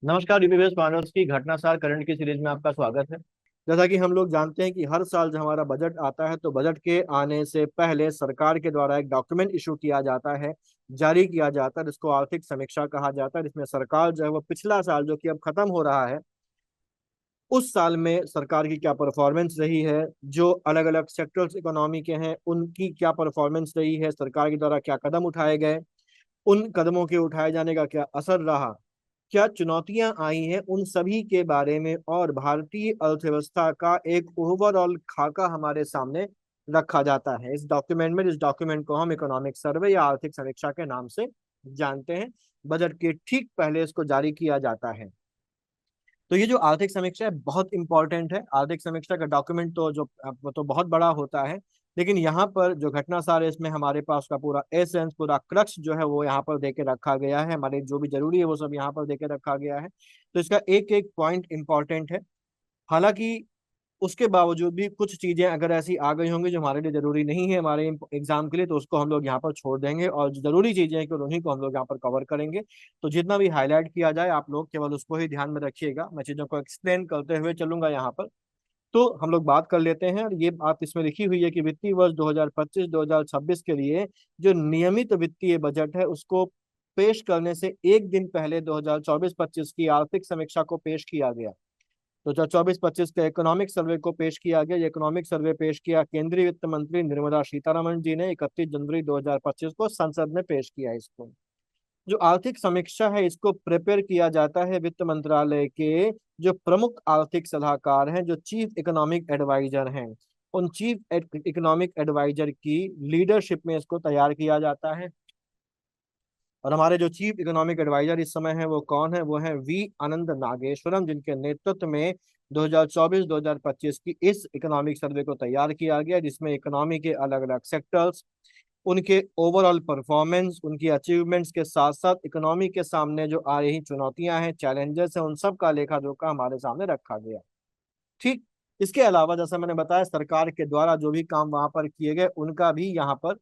नमस्कार यूपीएस मानव की घटनासार करंट की सीरीज में आपका स्वागत है। जैसा कि हम लोग जानते हैं कि हर साल जब हमारा बजट आता है तो बजट के आने से पहले सरकार के द्वारा एक डॉक्यूमेंट इशू किया जाता है, जारी किया जाता है, जिसको आर्थिक समीक्षा कहा जाता है। जिसमें सरकार जो है वो पिछला साल जो कि अब खत्म हो रहा है, उस साल में सरकार की क्या परफॉर्मेंस रही है, जो अलग अलग सेक्टर्स इकोनॉमी के हैं उनकी क्या परफॉर्मेंस रही है, सरकार के द्वारा क्या कदम उठाए गए, उन कदमों के उठाए जाने का क्या असर रहा, क्या चुनौतियां आई हैं, उन सभी के बारे में और भारतीय अर्थव्यवस्था का एक ओवरऑल खाका हमारे सामने रखा जाता है इस डॉक्यूमेंट में। इस डॉक्यूमेंट को हम इकोनॉमिक सर्वे या आर्थिक समीक्षा के नाम से जानते हैं। बजट के ठीक पहले इसको जारी किया जाता है। तो ये जो आर्थिक समीक्षा है बहुत इंपॉर्टेंट है। आर्थिक समीक्षा का डॉक्यूमेंट तो जो वो तो बहुत बड़ा होता है, लेकिन यहाँ पर जो घटना सार है इसमें हमारे पास का पूरा एसेंस, पूरा क्रक्स जो है वो यहाँ पर देके रखा गया है। हमारे जो भी जरूरी है वो सब यहाँ पर देके रखा गया है। तो इसका एक एक पॉइंट इंपॉर्टेंट है। हालांकि उसके बावजूद भी कुछ चीजें अगर ऐसी आ गई होंगी जो हमारे लिए जरूरी नहीं है हमारे एग्जाम के लिए, तो उसको हम लोग यहाँ पर छोड़ देंगे और जो जरूरी चीजें हैं केवल उन्हीं को हम लोग यहाँ पर कवर करेंगे। तो जितना भी हाईलाइट किया जाए आप लोग केवल उसको ही ध्यान में रखिएगा। मैं चीजों को एक्सप्लेन करते हुए चलूंगा यहाँ पर। तो हम लोग बात कर लेते हैं, और ये बात इसमें लिखी हुई है कि वित्तीय वर्ष 2025-2026 के लिए जो नियमित वित्तीय बजट है उसको पेश करने से एक दिन पहले 2024-25 की आर्थिक समीक्षा को पेश किया गया। तो 2024-25 के इकोनॉमिक सर्वे को पेश किया गया। ये इकोनॉमिक सर्वे पेश किया केंद्रीय वित्त मंत्री निर्मला सीतारमण जी ने 31 जनवरी 2025 को संसद में पेश किया इसको। जो आर्थिक समीक्षा है इसको प्रिपेयर किया जाता है वित्त मंत्रालय के जो प्रमुख आर्थिक सलाहकार हैं, जो चीफ इकोनॉमिक एडवाइजर हैं, उन चीफ इकोनॉमिक एडवाइजर की लीडरशिप में इसको तैयार किया जाता है। और हमारे जो चीफ इकोनॉमिक एडवाइजर इस समय है वो कौन है? वो है वी आनंद नागेश्वरम, जिनके नेतृत्व में 2024-2025 की इस इकोनॉमिक सर्वे को तैयार किया गया, जिसमें इकोनॉमी के अलग अलग सेक्टर्स, उनके ओवरऑल परफॉर्मेंस, उनकी अचीवमेंट्स के साथ साथ इकोनॉमी के सामने जो आ रही चुनौतियां हैं, चैलेंजेस हैं, उन सब का लेखा जोखा हमारे सामने रखा गया। ठीक। इसके अलावा जैसा मैंने बताया सरकार के द्वारा जो भी काम वहां पर किए गए उनका भी यहाँ पर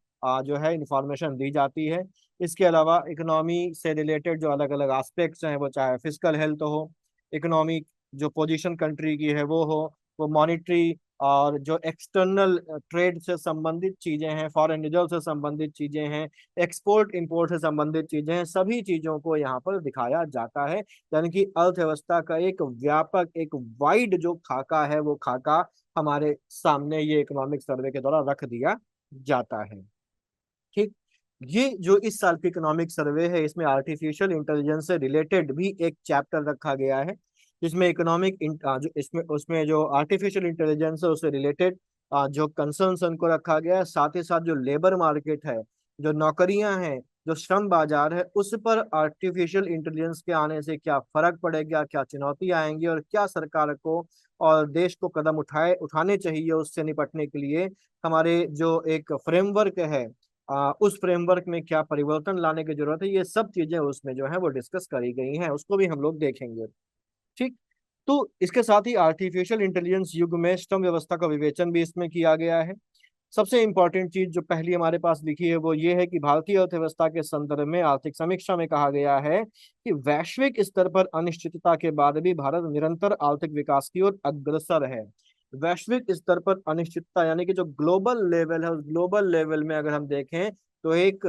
जो है इंफॉर्मेशन दी जाती है। इसके अलावा इकोनॉमी से रिलेटेड जो अलग अलग एस्पेक्ट्स हैं, वो चाहे फिजिकल हेल्थ हो, इकोनॉमिक जो पोजीशन कंट्री की है वो हो, वो मॉनिटरी और जो एक्सटर्नल ट्रेड से संबंधित चीजें हैं, फॉरेन रिजर्व से संबंधित चीजें हैं, एक्सपोर्ट इंपोर्ट से संबंधित चीजें हैं, सभी चीजों को यहाँ पर दिखाया जाता है। यानी कि अर्थव्यवस्था का एक व्यापक, एक वाइड जो खाका है वो खाका हमारे सामने ये इकोनॉमिक सर्वे के द्वारा रख दिया जाता है। ठीक। ये जो इस साल की इकोनॉमिक सर्वे है इसमें आर्टिफिशियल इंटेलिजेंस से रिलेटेड भी एक चैप्टर रखा गया है, जिसमें जो इसमें उसमें जो आर्टिफिशियल इंटेलिजेंस है उससे रिलेटेड जो कंसर्न्स उनको रखा गया है। साथ ही साथ जो लेबर मार्केट है, जो नौकरियां हैं, जो श्रम बाजार है, उस पर आर्टिफिशियल इंटेलिजेंस के आने से क्या फर्क पड़ेगा, क्या चुनौती आएंगी और क्या सरकार को और देश को कदम उठाने चाहिए उससे निपटने के लिए। हमारे जो एक फ्रेमवर्क है, उस फ्रेमवर्क में क्या परिवर्तन लाने की जरूरत है, ये सब चीजें उसमें जो है वो डिस्कस करी गई हैं, उसको भी हम लोग देखेंगे। ठीक। तो इसके साथ ही आर्टिफिशियल इंटेलिजेंस युग में श्रम व्यवस्था का विवेचन भी इसमें किया गया है। सबसे इंपॉर्टेंट चीज जो पहली हमारे पास लिखी है वो ये है कि भारतीय अर्थव्यवस्था के संदर्भ में आर्थिक समीक्षा में कहा गया है कि वैश्विक स्तर पर अनिश्चितता के बाद भी भारत निरंतर आर्थिक विकास की ओर अग्रसर है। वैश्विक स्तर पर अनिश्चितता यानी कि जो ग्लोबल लेवल है, उस ग्लोबल लेवल में अगर हम देखें तो एक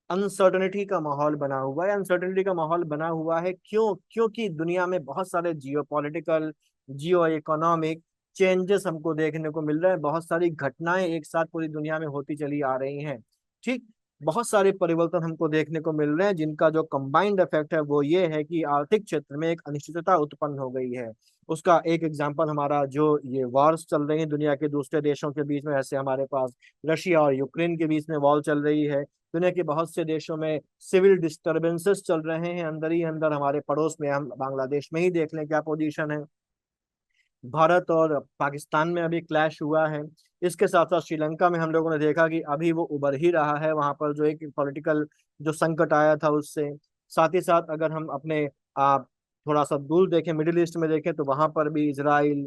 अनसर्टनिटी का माहौल बना हुआ है। अनसर्टनिटी का माहौल बना हुआ है क्यों? क्योंकि दुनिया में बहुत सारे जियो पॉलिटिकल, जियो इकोनॉमिक चेंजेस हमको देखने को मिल रहे हैं। बहुत सारी घटनाएं एक साथ पूरी दुनिया में होती चली आ रही हैं। ठीक। बहुत सारे परिवर्तन हमको देखने को मिल रहे हैं जिनका जो कंबाइंड इफेक्ट है वो ये है कि आर्थिक क्षेत्र में एक अनिश्चितता उत्पन्न हो गई है। उसका एक एग्जांपल हमारा जो ये वॉर्स चल रही है दुनिया के दूसरे देशों के बीच में, ऐसे हमारे पास रशिया और यूक्रेन के बीच में वॉर चल रही है। दुनिया के बहुत से देशों में सिविल डिस्टरबेंसेस चल रहे हैं अंदर ही अंदर। हमारे पड़ोस में हम बांग्लादेश में ही देख लें क्या पोजीशन है। भारत और पाकिस्तान में अभी क्लैश हुआ है। इसके साथ साथ श्रीलंका में हम लोगों ने देखा कि अभी वो उभर ही रहा है, वहां पर जो एक पॉलिटिकल जो संकट आया था उससे। साथ ही साथ अगर हम अपने थोड़ा सा दूर देखें, मिडिल ईस्ट में देखें, तो वहां पर भी इसराइल,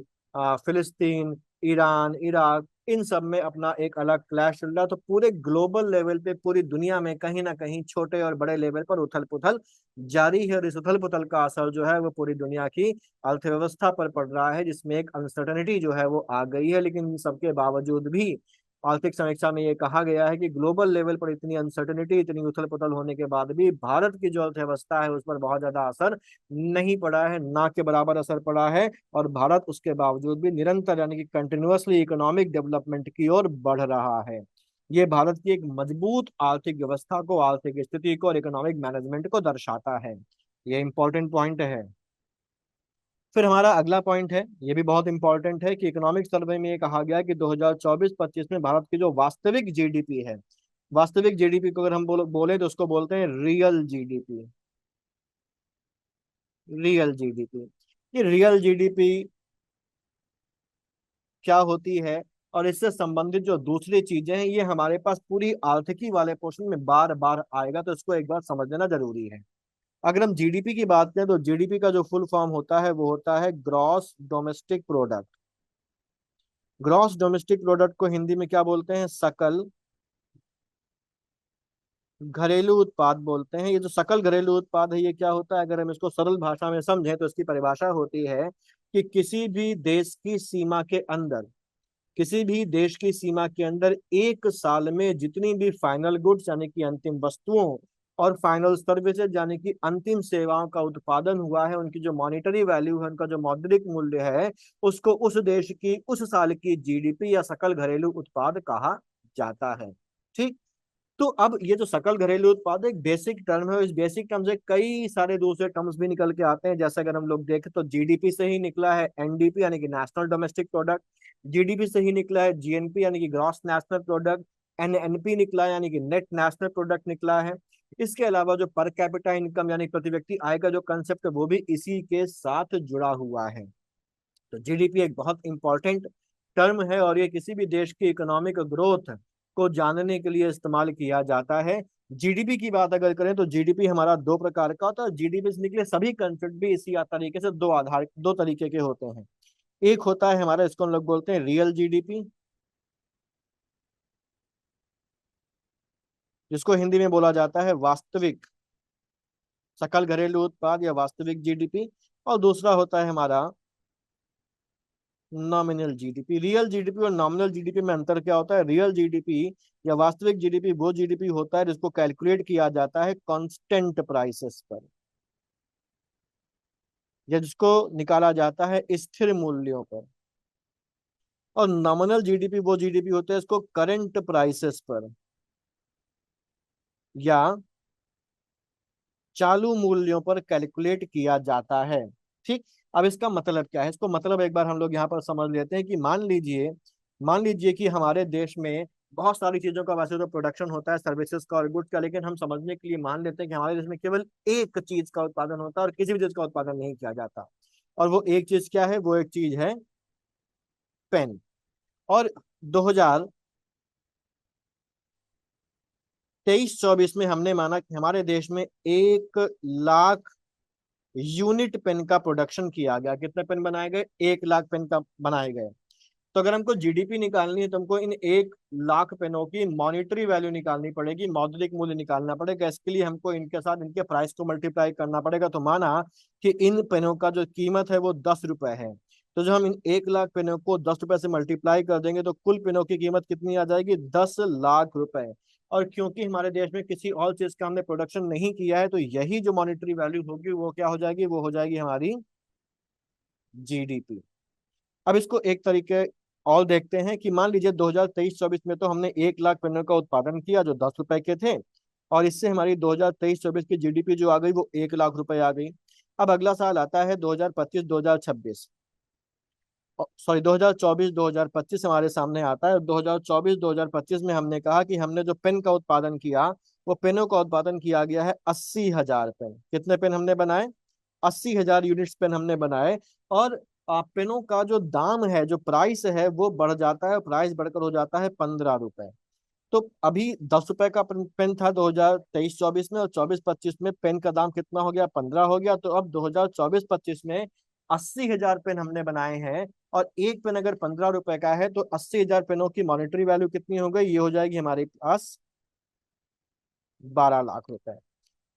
फिलिस्तीन, ईरान, इराक, इन सब में अपना एक अलग क्लैश चल रहा है। तो पूरे ग्लोबल लेवल पे पूरी दुनिया में कहीं ना कहीं छोटे और बड़े लेवल पर उथल पुथल जारी है, और इस उथल पुथल का असर जो है वो पूरी दुनिया की अर्थव्यवस्था पर पड़ रहा है, जिसमें एक अनसर्टनिटी जो है वो आ गई है। लेकिन इन सबके बावजूद भी आर्थिक समीक्षा में ये कहा गया है कि ग्लोबल लेवल पर इतनी अनसर्टनिटी, इतनी उथल पुथल होने के बाद भी भारत की जो अर्थव्यवस्था है उस पर बहुत ज्यादा असर नहीं पड़ा है, ना के बराबर असर पड़ा है। और भारत उसके बावजूद भी निरंतर यानी कि कंटिन्यूअसली इकोनॉमिक डेवलपमेंट की ओर बढ़ रहा है। ये भारत की एक मजबूत आर्थिक व्यवस्था को, आर्थिक स्थिति को और इकोनॉमिक मैनेजमेंट को दर्शाता है। ये इंपॉर्टेंट पॉइंट है। फिर हमारा अगला पॉइंट है, ये भी बहुत इंपॉर्टेंट है, कि इकोनॉमिक सर्वे में ये कहा गया कि 2024-25 में भारत की जो वास्तविक जीडीपी है, वास्तविक जीडीपी को अगर हम बोले तो उसको बोलते हैं रियल जीडीपी। रियल जीडीपी, ये रियल जीडीपी क्या होती है और इससे संबंधित जो दूसरी चीजें हैं, ये हमारे पास पूरी आर्थिकी वाले पोर्शन में बार बार आएगा, तो इसको एक बार समझ लेना जरूरी है। अगर हम जीडीपी की बात करें तो जीडीपी का जो फुल फॉर्म होता है वो होता है gross domestic product. Gross domestic product को हिंदी में क्या बोलते हैं? सकल घरेलू उत्पाद बोलते हैं। ये जो सकल घरेलू उत्पाद है ये क्या होता है? अगर हम इसको सरल भाषा में समझें तो इसकी परिभाषा होती है कि किसी भी देश की सीमा के अंदर, किसी भी देश की सीमा के अंदर एक साल में जितनी भी फाइनल गुड्स यानी कि अंतिम वस्तुओं और फाइनल सर्विसेज यानी कि अंतिम सेवाओं का उत्पादन हुआ है, उनकी जो मॉनिटरी वैल्यू है, उनका जो मौद्रिक मूल्य है, उसको उस देश की उस साल की जीडीपी या सकल घरेलू उत्पाद कहा जाता है। ठीक। तो अब ये जो सकल घरेलू उत्पाद है एक बेसिक टर्म है, इस बेसिक टर्म से कई सारे दूसरे टर्म्स भी निकल के आते हैं। जैसे अगर हम लोग देखें तो जीडीपी से ही निकला है एनडीपी यानी कि नेशनल डोमेस्टिक प्रोडक्ट, जीडीपी से ही निकला है जीएनपी यानी कि ग्रॉस नेशनल प्रोडक्ट, एनएनपी निकला है यानी कि नेट नेशनल प्रोडक्ट निकला है। इसके अलावा जो पर कैपिटा इनकम यानी प्रति व्यक्ति आय का जो कंसेप्ट है वो भी इसी के साथ जुड़ा हुआ है। तो जीडीपी एक बहुत इंपॉर्टेंट टर्म है और ये किसी भी देश की इकोनॉमिक ग्रोथ को जानने के लिए इस्तेमाल किया जाता है। जीडीपी की बात अगर करें तो जीडीपी हमारा दो प्रकार का होता है। जीडीपी से निकले सभी कंसेप्ट भी इसी तरीके से दो तरीके के होते हैं। एक होता है हमारा, इसको हम लोग बोलते हैं रियल जीडीपी, जिसको हिंदी में बोला जाता है वास्तविक सकल घरेलू उत्पाद या वास्तविक जीडीपी। और दूसरा होता है हमारा नॉमिनल जीडीपी। रियल जीडीपी और नॉमिनल जीडीपी में अंतर क्या होता है? रियल जीडीपी या वास्तविक जीडीपी वो जीडीपी होता है जिसको कैलकुलेट किया जाता है कांस्टेंट प्राइसेस पर, या जिसको निकाला जाता है स्थिर मूल्यों पर। और नॉमिनल जीडीपी वो जीडीपी होता है इसको करंट प्राइसेस पर या चालू मूल्यों पर कैलकुलेट किया जाता है। ठीक। अब इसका मतलब क्या है? इसको मतलब एक बार हम लोग यहाँ पर समझ लेते हैं कि मान लीजिए कि हमारे देश में बहुत सारी चीजों का वैसे तो प्रोडक्शन होता है, सर्विसेज का और गुड्स का, लेकिन हम समझने के लिए मान लेते हैं कि हमारे देश में केवल एक चीज का उत्पादन होता है और किसी भी चीज का उत्पादन नहीं किया जाता। और वो एक चीज क्या है? वो एक चीज है पेन। और 2023-24 में हमने माना कि हमारे देश में 1 लाख यूनिट पेन का प्रोडक्शन किया गया। कितने पेन बनाए गए? 1 लाख पेन का बनाए गए। तो अगर हमको जीडीपी निकालनी है तो हमको इन 1 लाख पेनों की मॉनिटरी वैल्यू निकालनी पड़ेगी, मौद्रिक मूल्य निकालना पड़ेगा। इसके लिए हमको इनके साथ इनके प्राइस को मल्टीप्लाई करना पड़ेगा। तो माना कि इन पेनों का जो कीमत है वो 10 रुपए है, तो जो हम इन 1 लाख पेनों को 10 रुपए से मल्टीप्लाई कर देंगे तो कुल पेनों की कीमत कितनी आ जाएगी? 10 लाख रुपए। और क्योंकि हमारे देश में किसी और चीज का हमने प्रोडक्शन नहीं किया है, तो यही जो मॉनिटरी वैल्यू होगी वो क्या हो जाएगी? वो हो जाएगी हमारी जीडीपी। अब इसको एक तरीके और देखते हैं कि मान लीजिए 2023-24 में तो हमने 1 लाख पेनों का उत्पादन किया जो 10 रुपए के थे, और इससे हमारी 2023-24 की जीडीपी जो आ गई वो 1 लाख रुपए आ गई। अब अगला साल आता है 2025-2026, सॉरी 2024-2025 हमारे सामने आता है। 2024-2025 में हमने कहा कि हमने जो पेन का उत्पादन किया वो पेनों का उत्पादन किया गया है 80,000 पेन। कितने पेन हमने बनाए? 80,000 यूनिट्स पेन हमने बनाए। और पेनों का जो दाम है, जो प्राइस है, वो बढ़ जाता है, प्राइस बढ़कर हो जाता है 15 रुपए। तो अभी 10 रुपए का पेन था 2023-24 में, और 24-25 में पेन का दाम कितना हो गया? 15 हो गया। तो अब 2024-25 में 80,000 पेन हमने बनाए हैं और एक पेन अगर 15 रुपए का है तो 80,000 पेनों की मॉनेटरी वैल्यू कितनी हो गई, ये हो जाएगी हमारे पास 12 लाख रुपए।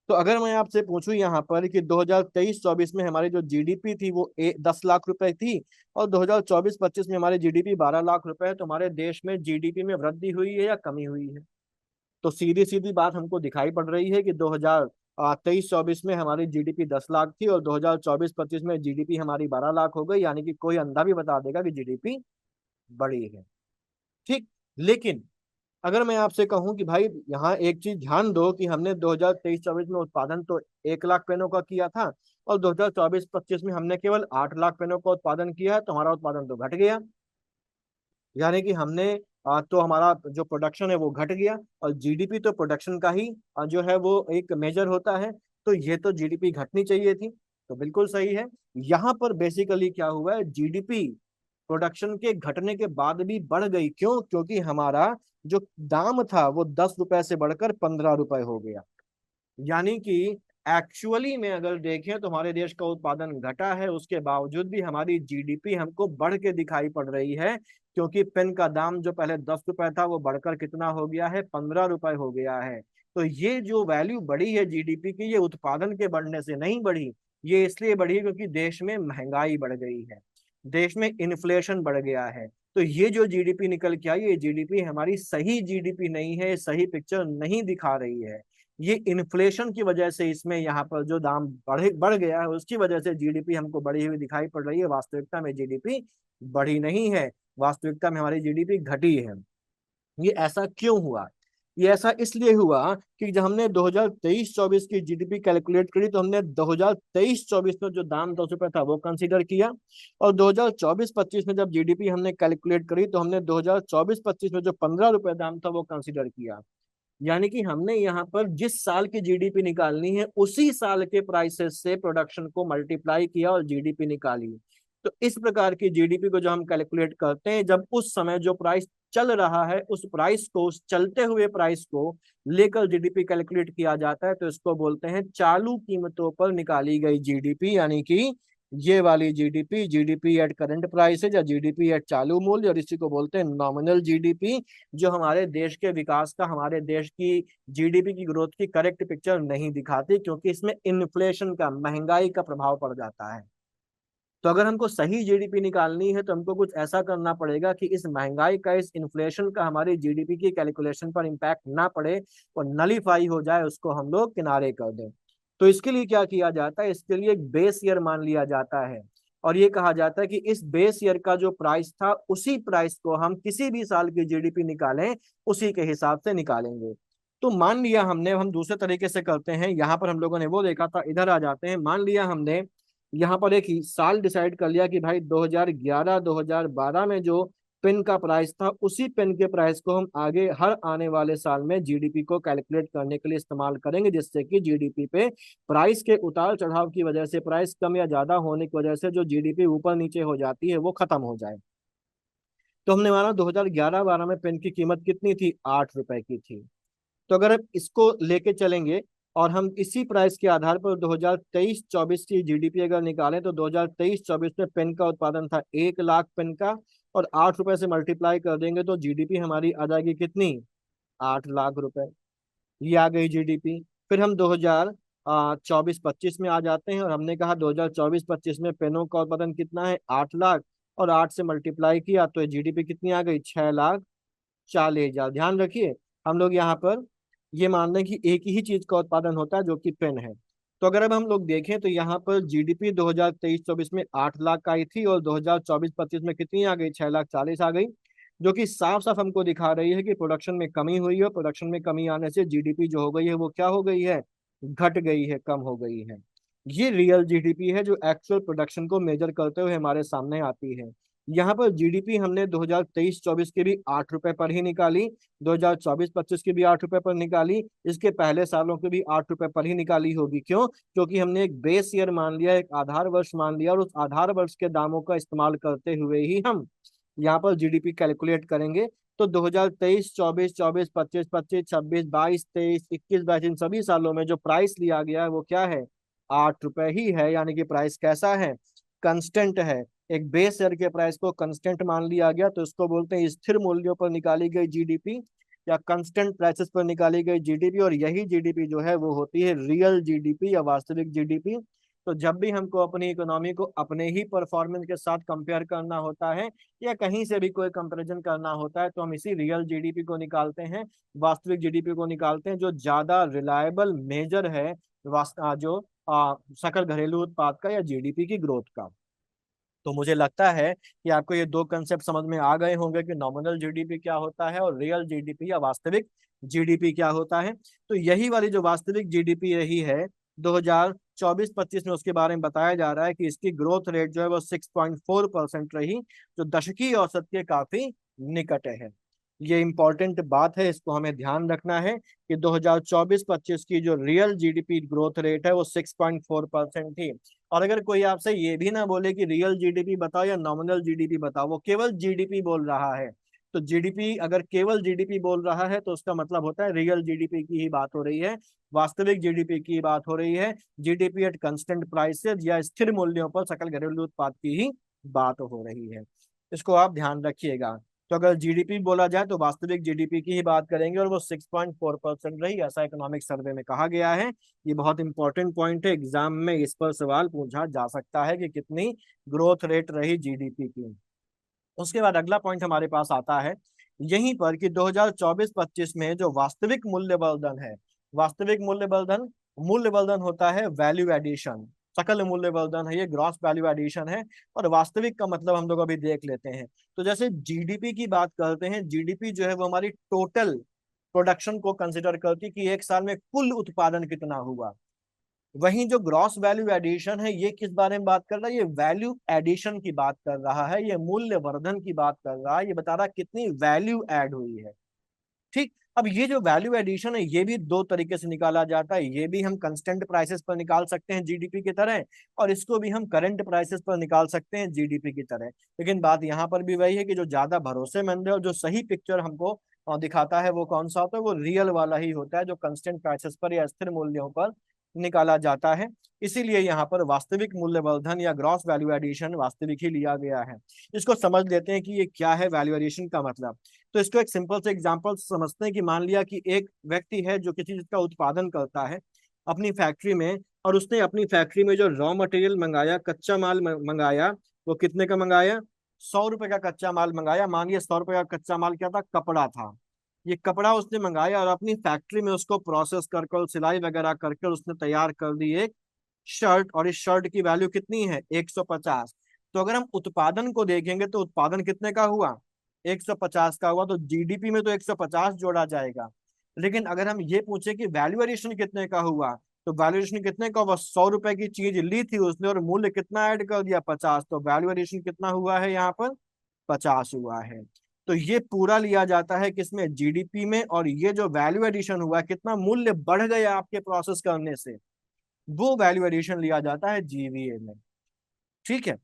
तो अगर मैं आपसे पूछूं यहाँ पर कि 2023-24 में हमारी जो जीडीपी थी वो 10 लाख रुपए थी, और 2024-25 में हमारी जीडीपी 12 लाख रुपए है, तो हमारे देश में जीडीपी में वृद्धि हुई है या कमी हुई है? तो सीधी सीधी बात हमको दिखाई पड़ रही है कि 2023-24 में हमारी जीडीपी 10 लाख थी और 2024-25 में जीडीपी हमारी 12 लाख हो गई, यानी कि कोई अंधा भी बता देगा कि जीडीपी बढ़ी है। ठीक। लेकिन अगर मैं आपसे कहूं कि भाई यहाँ एक चीज ध्यान दो कि हमने 2023-24 में उत्पादन तो 1 लाख पेनों का किया था, और 2024-25 में हमने केवल 8 लाख पेनों का उत्पादन किया है, तो हमारा उत्पादन तो घट गया। यानी कि हमने तो हमारा जो प्रोडक्शन है वो घट गया, और जीडीपी तो प्रोडक्शन का ही जो है वो एक मेजर होता है। तो ये तो जीडीपी घटनी चाहिए थी, तो बिल्कुल सही है। यहाँ पर बेसिकली क्या हुआ है, जीडीपी प्रोडक्शन के घटने के बाद भी बढ़ गई। क्यों? क्योंकि हमारा जो दाम था वो 10 रुपए से बढ़कर 15 रुपए हो गया। यानी कि एक्चुअली में अगर देखें तो हमारे देश का उत्पादन घटा है, उसके बावजूद भी हमारी जीडीपी हमको बढ़ के दिखाई पड़ रही है, क्योंकि पेन का दाम जो पहले 10 रुपए था वो बढ़कर कितना हो गया है, 15 रुपए हो गया है। तो ये जो वैल्यू बढ़ी है जीडीपी की, ये उत्पादन के बढ़ने से नहीं बढ़ी, ये इसलिए बढ़ी है क्योंकि देश में महंगाई बढ़ गई है, देश में इन्फ्लेशन बढ़ गया है। तो ये जो जीडीपी निकल के आई, ये जीडीपी हमारी सही जीडीपी नहीं है, सही पिक्चर नहीं दिखा रही है। ये इन्फ्लेशन की वजह से इसमें यहाँ पर जो दाम बढ़ गया है, उसकी वजह से जीडीपी हमको बढ़ी हुई दिखाई पड़ रही है। वास्तविकता में जीडीपी बढ़ी नहीं है, वास्तविकता में हमारी जीडीपी घटी है। ये ऐसा क्यों हुआ? ये ऐसा इसलिए हुआ कि जब हमने 2023-24 की जीडीपी कैलकुलेट करी, तो हमने 2023-24 में जो दाम 10 रुपए था वो कंसीडर किया, और 2024-25 में जब जीडीपी हमने कैलकुलेट करी तो हमने 2024-25 में जो 15 रुपए दाम था वो कंसीडर किया। यानी कि हमने यहाँ पर जिस साल की जीडीपी निकालनी है उसी साल के प्राइसेस से प्रोडक्शन को मल्टीप्लाई किया और जीडीपी निकाली। तो इस प्रकार की जीडीपी को जो हम कैलकुलेट करते हैं, जब उस समय जो प्राइस चल रहा है उस प्राइस को, उस चलते हुए प्राइस को लेकर जीडीपी कैलकुलेट किया जाता है, तो इसको बोलते हैं चालू कीमतों पर निकाली गई जीडीपी। यानी कि ये वाली GDP, GDP at current prices या जीडीपी एट चालू मूल्य, और इसी को बोलते हैं नॉमिनल जीडीपी, जो हमारे देश के विकास का, हमारे देश की जीडीपी की ग्रोथ की करेक्ट पिक्चर नहीं दिखाती, क्योंकि इसमें इन्फ्लेशन का, महंगाई का प्रभाव पड़ जाता है। तो अगर हमको सही जीडीपी निकालनी है तो हमको कुछ ऐसा करना पड़ेगा कि इस महंगाई का, इस इन्फ्लेशन का हमारी जीडीपी की कैलकुलेशन पर इम्पैक्ट ना पड़े और नलीफाई हो जाए, उसको हम लोग किनारे कर दें। तो इसके लिए क्या किया जाता है, इसके लिए एक बेस ईयर मान लिया जाता है, और ये कहा जाता है कि इस बेस ईयर का जो प्राइस था उसी प्राइस को हम किसी भी साल की जीडीपी निकालें उसी के हिसाब से निकालेंगे। तो मान लिया हमने, हम दूसरे तरीके से करते हैं, यहाँ पर हम लोगों ने वो देखा था, इधर आ जाते हैं। मान लिया हमने यहाँ पर एक साल डिसाइड कर लिया कि भाई 2011 2012 में जो पेन का प्राइस था उसी पेन के प्राइस को हम आगे हर आने वाले साल में जीडीपी को कैलकुलेट करने के लिए इस्तेमाल करेंगे, जिससे कि जीडीपी पे प्राइस के उतार चढ़ाव की वजह से, प्राइस कम या ज्यादा होने की वजह से जो जीडीपी ऊपर नीचे हो जाती है वो खत्म हो जाए। तो हमने माना 2011-12 में पेन की कीमत कितनी थी, 8 रुपए की थी। तो अगर हम इसको लेके चलेंगे और हम इसी प्राइस के आधार पर 2023-24 की जीडीपी अगर निकालें, तो 2023-24 में पेन का उत्पादन था 1 लाख पेन का, और 8 रुपए से मल्टीप्लाई कर देंगे तो जीडीपी हमारी आ जाएगी कितनी, 8 लाख रुपए। ये आ गई जीडीपी। फिर हम 2024-25 में आ जाते हैं, और हमने कहा 2024-25 में पेनों का उत्पादन कितना है, 8 लाख, और 8 से मल्टीप्लाई किया तो जीडीपी कितनी आ गई, 6,40,000। ध्यान रखिए, हम लोग यहाँ पर ये मान लें कि एक ही चीज का उत्पादन होता है जो कि पेन है। तो अगर अब हम लोग देखें तो यहाँ पर जीडीपी 2023-24 में 8 लाख आई थी, और 2024-25 में कितनी आ गई, 6,40,000 आ गई, जो कि साफ साफ हमको दिखा रही है कि प्रोडक्शन में कमी हुई है। प्रोडक्शन में कमी आने से जीडीपी जो हो गई है वो क्या हो गई है, घट गई है, कम हो गई है। ये रियल जीडीपी है जो एक्चुअल प्रोडक्शन को मेजर करते हुए हमारे सामने आती है। यहाँ पर जीडीपी हमने 2023-24 की भी 8 रुपए पर ही निकाली, 2024-25 की भी 8 रुपए पर निकाली, इसके पहले सालों की भी 8 रुपए पर ही निकाली होगी। क्यों? क्योंकि हमने एक बेस ईयर मान लिया, एक आधार वर्ष मान लिया, और उस आधार वर्ष के दामों का इस्तेमाल करते हुए ही हम यहाँ पर जीडीपी कैलकुलेट करेंगे। तो 2023 24 24 25 25 26 22 23 21 22 इन सभी सालों में जो प्राइस लिया गया है वो क्या है, 8 रुपए ही है। यानी कि प्राइस कैसा है, कंस्टेंट है। एक बेस शेयर के प्राइस को कांस्टेंट मान लिया गया, तो इसको बोलते हैं स्थिर मूल्यों पर निकाली गई जीडीपी या कांस्टेंट प्राइसेस पर निकाली गई जीडीपी। और यही जीडीपी जो है वो होती है रियल जीडीपी या वास्तविक जीडीपी। तो जब भी हमको अपनी इकोनॉमी को अपने ही परफॉर्मेंस के साथ कंपेयर करना होता है या कहीं से भी कोई कंपैरिजन करना होता है, तो हम इसी रियल जीडीपी को निकालते हैं, वास्तविक जीडीपी को निकालते हैं, जो ज्यादा रिलायबल मेजर है जो सकल घरेलू उत्पाद का या जीडीपी की ग्रोथ का। तो मुझे लगता है कि आपको ये दो कंसेप्ट समझ में आ गए होंगे कि नॉमिनल जीडीपी क्या होता है और रियल जीडीपी या वास्तविक जीडीपी क्या होता है। तो यही वाली जो वास्तविक जीडीपी रही है 2024-25 में, उसके बारे में बताया जा रहा है कि इसकी ग्रोथ रेट जो है वो 6.4% रही, जो दशकीय औसत के काफी निकट है। ये इंपॉर्टेंट बात है, इसको हमें ध्यान रखना है कि 2024-25 की जो रियल जीडीपी ग्रोथ रेट है वो 6.4% थी। और अगर कोई आपसे ये भी ना बोले कि रियल जीडीपी बताओ या नॉमिनल जीडीपी बताओ, वो केवल जीडीपी बोल रहा है, तो जीडीपी अगर केवल जीडीपी बोल रहा है तो उसका मतलब होता है रियल जीडीपी की ही बात हो रही है, वास्तविक जीडीपी की बात हो रही है, जीडीपी एट कांस्टेंट प्राइसेस या स्थिर मूल्यों पर सकल घरेलू उत्पाद की ही बात हो रही है। इसको आप ध्यान रखिएगा। तो अगर जीडीपी बोला जाए तो वास्तविक जीडीपी की ही बात करेंगे, और वो 6.4% रही, ऐसा इकोनॉमिक सर्वे में कहा गया है। ये बहुत इंपॉर्टेंट पॉइंट है, एग्जाम में इस पर सवाल पूछा जा सकता है कि कितनी ग्रोथ रेट रही जीडीपी की। उसके बाद अगला पॉइंट हमारे पास आता है यहीं पर कि 2024-25 में जो वास्तविक मूल्य वर्धन है, वास्तविक मूल्य वर्धन होता है वैल्यू एडिशन, सकल मूल्य वर्धन है, ये ग्रॉस वैल्यू एडिशन है। और वास्तविक का मतलब हम लोग अभी देख लेते हैं। तो जैसे जीडीपी की बात करते हैं, जीडीपी जो है वो हमारी टोटल प्रोडक्शन को कंसिडर करती है कि एक साल में कुल उत्पादन कितना हुआ। वहीं जो ग्रॉस वैल्यू एडिशन है ये किस बारे में बात कर रहा है, ये वैल्यू एडिशन की बात कर रहा है, ये मूल्य वर्धन की बात कर रहा है, ये बता रहा है कितनी वैल्यू ऐड हुई है। ठीक, अब ये जो वैल्यू एडिशन है ये भी दो तरीके से निकाला जाता है, ये भी हम कंस्टेंट प्राइसेस पर निकाल सकते हैं जीडीपी की तरह, और इसको भी हम करंट प्राइसेस पर निकाल सकते हैं जीडीपी की तरह। लेकिन बात यहाँ पर भी वही है कि जो ज्यादा भरोसेमंद है और जो सही पिक्चर हमको दिखाता है वो कौन सा होता है, वो रियल वाला ही होता है, जो कंस्टेंट प्राइसेस पर या स्थिर मूल्यों पर निकाला जाता है। इसीलिए यहाँ पर वास्तविक मूल्य वर्धन या ग्रॉस वैल्यू एडिशन वास्तविक ही लिया गया है। इसको समझ लेते हैं कि ये क्या है वैल्यू एडिशन का मतलब। तो इसको एक सिंपल से एग्जांपल समझते हैं कि मान लिया कि एक व्यक्ति है जो किसी चीज का उत्पादन करता है अपनी फैक्ट्री में, और उसने अपनी फैक्ट्री में जो रॉ मटेरियल मंगाया, कच्चा माल मंगाया, वो कितने का मंगाया, 100 रुपए का कच्चा माल मंगाया। मानिए 100 रुपए का कच्चा माल क्या था, कपड़ा था। ये कपड़ा उसने मंगाया और अपनी फैक्ट्री में उसको प्रोसेस कर सिलाई वगैरह करके उसने तैयार कर दी एक शर्ट, और इस शर्ट की वैल्यू कितनी है, 150। तो अगर हम उत्पादन को देखेंगे तो उत्पादन कितने का हुआ, 150 का हुआ, तो जीडीपी में तो 150 जोड़ा जाएगा। लेकिन अगर हम ये पूछे कि वैल्यूएशन कितने का हुआ, तो वैल्यूएशन कितने का हुआ, 100 रुपए की चीज ली थी उसने और मूल्य कितना ऐड कर दिया, 50, तो वैल्यूएशन कितना हुआ है यहाँ पर, 50 हुआ है। तो ये पूरा लिया जाता है किसमें, जीडीपी में। और ये जो वैल्यू एडिशन हुआ, कितना मूल्य बढ़ गया आपके प्रोसेस करने से, वो वैल्यू एडिशन लिया जाता है जीवीए में। ठीक है।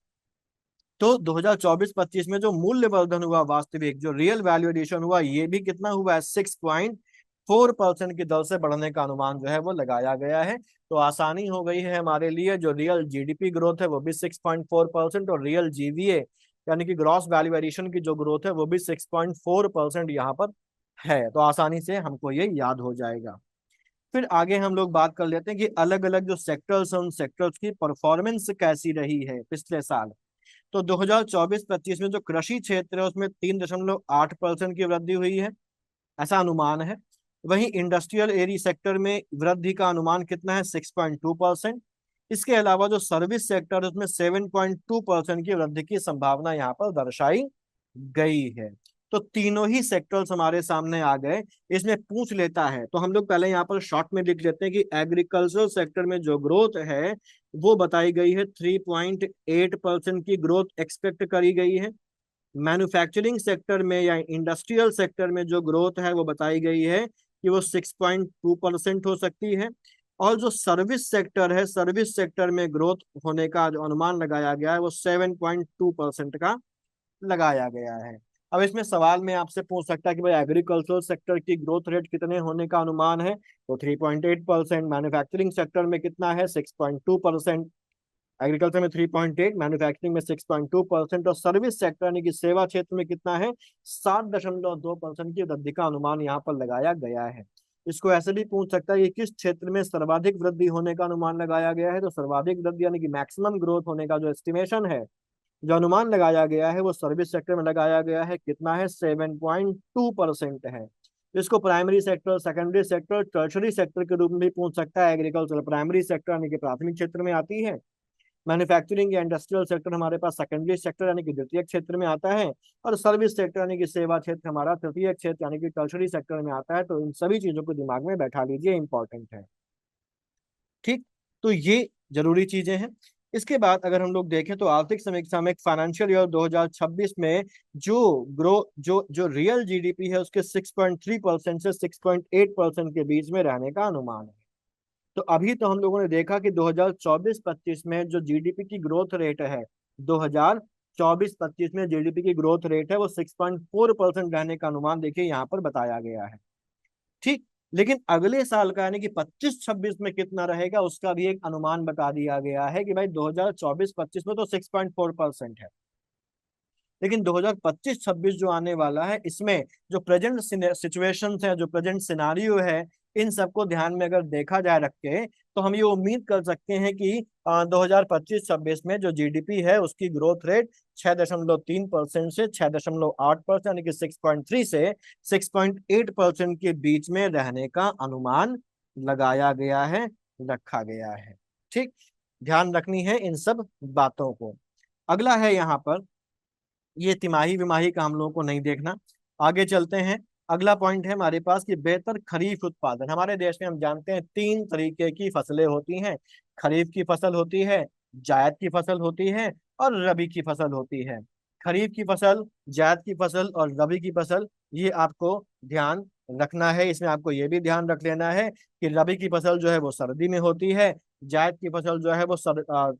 तो 2024-25 में जो मूल्य वर्धन हुआ, वास्तविक जो रियल वैल्यू एडिशन हुआ, ये भी कितना हुआ है, 6.4% की दर से बढ़ने का अनुमान जो है वो लगाया गया है। तो आसानी हो गई है हमारे लिए, जो रियल जीडीपी ग्रोथ है वो भी 6.4%, और रियल जीवीए यानी कि ग्रॉस वैल्यू एडिशन की जो ग्रोथ है वो भी 6.4% यहाँ पर है। तो आसानी से हमको ये याद हो जाएगा। फिर आगे हम लोग बात कर लेते हैं कि अलग अलग जो सेक्टर्स हैं उन सेक्टर्स की परफॉर्मेंस कैसी रही है पिछले साल। तो 2024-25 में जो कृषि क्षेत्र है उसमें 3.8% की वृद्धि हुई है, ऐसा अनुमान है। वहीं इंडस्ट्रियल एरी सेक्टर में वृद्धि का अनुमान कितना है, 6.2%। इसके अलावा जो सर्विस सेक्टर है उसमें 7.2% की वृद्धि की संभावना यहाँ पर दर्शाई गई है। तो तीनों ही सेक्टर्स हमारे सामने आ गए। इसमें पूछ लेता है, तो हम लोग पहले यहाँ पर शॉर्ट में लिख लेते हैं कि एग्रीकल्चर सेक्टर में जो ग्रोथ है वो बताई गई है, 3.8% की ग्रोथ एक्सपेक्ट करी गई है। मैन्युफैक्चरिंग सेक्टर में या इंडस्ट्रियल सेक्टर में जो ग्रोथ है वो बताई गई है कि वो 6.2% हो सकती है। और जो सर्विस सेक्टर है, सर्विस सेक्टर में ग्रोथ होने का जो अनुमान लगाया गया है वो 7.2% का लगाया गया है। अब इसमें सवाल में आपसे पूछ सकता है कि भाई एग्रीकल्चर सेक्टर की ग्रोथ रेट कितने होने का अनुमान है, तो 3.8%। मैन्युफैक्चरिंग सेक्टर में कितना है, 6.2%। एग्रीकल्चर में 3.8, मैन्युफैक्चरिंग में 6.2% और सर्विस सेक्टर यानी कि सेवा क्षेत्र में कितना है, 7.2% की वृद्धि का अनुमान यहाँ पर लगाया गया है। इसको ऐसे भी पूछ सकता है कि किस क्षेत्र में सर्वाधिक वृद्धि होने का अनुमान लगाया गया है, तो सर्वाधिक वृद्धि यानी कि मैक्सिमम ग्रोथ होने का जो एस्टिमेशन है, जो अनुमान लगाया गया है, वो सर्विस सेक्टर में लगाया गया है। कितना है, 7.2% है। इसको primary sector, secondary sector, tertiary sector के रूप में भी पूछ सकता है। एग्रीकल्चर प्राइमरी सेक्टर यानी कि प्राथमिक क्षेत्र में आती है, मैन्युफैक्चरिंग या इंडस्ट्रियल सेक्टर हमारे पास सेकेंडरी सेक्टर यानी कि द्वितीय क्षेत्र में आता है, और सर्विस सेक्टर यानी कि सेवा क्षेत्र हमारा तृतीय क्षेत्र यानी कि टर्शरी सेक्टर में आता है। तो इन सभी चीजों को दिमाग में बैठा लीजिए, इंपॉर्टेंट है। ठीक, तो ये जरूरी चीजें हैं। इसके बाद अगर हम लोग देखें तो आर्थिक समीक्षा में फाइनेंशियल ईयर 2026 में जो ग्रो जो जो रियल जीडीपी है उसके 6.3% से 6.8% के बीच में रहने का अनुमान है। तो अभी तो हम लोगों ने देखा कि 2024-25 में जो जीडीपी की ग्रोथ रेट है, 2024-25 में जीडीपी की ग्रोथ रेट है वो 6.4% रहने का अनुमान देखिए यहाँ पर बताया गया है। ठीक, लेकिन अगले साल का यानी कि 25-26 में कितना रहेगा उसका भी एक अनुमान बता दिया गया है कि भाई 2024-25 में तो 6.4% है, लेकिन 2025-26 जो आने वाला है इसमें जो प्रेजेंट सिचुएशंस है, जो प्रेजेंट सिनारियो है, इन सबको ध्यान में अगर देखा जाए रख के, तो हम ये उम्मीद कर सकते हैं कि 2025-26 में जो जीडीपी है उसकी ग्रोथ रेट 6.3% से 6.8% यानी कि 6.3 से 6.8% के बीच में रहने का अनुमान लगाया गया है, रखा गया है। ठीक, ध्यान रखनी है इन सब बातों को। अगला है यहाँ पर, ये तिमाही विमाही का हम लोगों को नहीं देखना, आगे चलते हैं। अगला पॉइंट है हमारे पास कि बेहतर खरीफ उत्पादन। हमारे देश में हम जानते हैं 3 तरीके की फसलें होती हैं, खरीफ की फसल होती है, जायद की फसल होती है और रबी की फसल होती है। खरीफ की फसल, जायद की फसल और रबी की फसल, ये आपको ध्यान रखना है। इसमें आपको ये भी ध्यान रख लेना है कि रबी की फसल जो है वो सर्दी में होती है, जायद की फसल जो है वो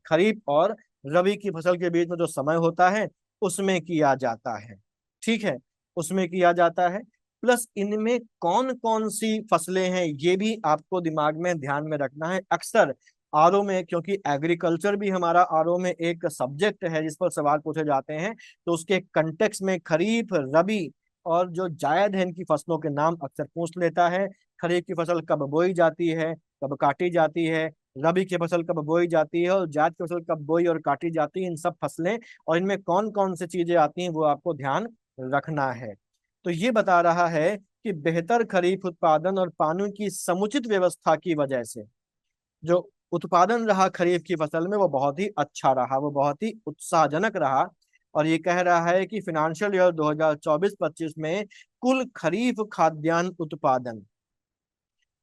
खरीफ और रबी की फसल के बीच में जो समय होता है उसमें किया जाता है। ठीक है, उसमें किया जाता है। प्लस इनमें कौन कौन सी फसलें हैं ये भी आपको दिमाग में ध्यान में रखना है। अक्सर आरओ में, क्योंकि एग्रीकल्चर भी हमारा आरओ में एक सब्जेक्ट है जिस पर सवाल पूछे जाते हैं, तो उसके कंटेक्स्ट में खरीफ, रबी और जो जायद है इनकी फसलों के नाम अक्सर पूछ लेता है। खरीफ की फसल कब बोई जाती है, कब काटी जाती है, रबी की फसल कब बोई जाती है और जायद की फसल कब बोई और काटी जाती है, इन सब फसलें और इनमें कौन कौन सी चीजें आती हैं वो आपको ध्यान रखना है। तो ये बता रहा है कि बेहतर खरीफ उत्पादन और पानी की समुचित व्यवस्था की वजह से जो उत्पादन रहा खरीफ की फसल में वो बहुत ही अच्छा रहा, वो बहुत ही उत्साहजनक रहा। और ये कह रहा है कि फिनेंशियल ईयर 2024-25 में कुल खरीफ खाद्यान्न उत्पादन,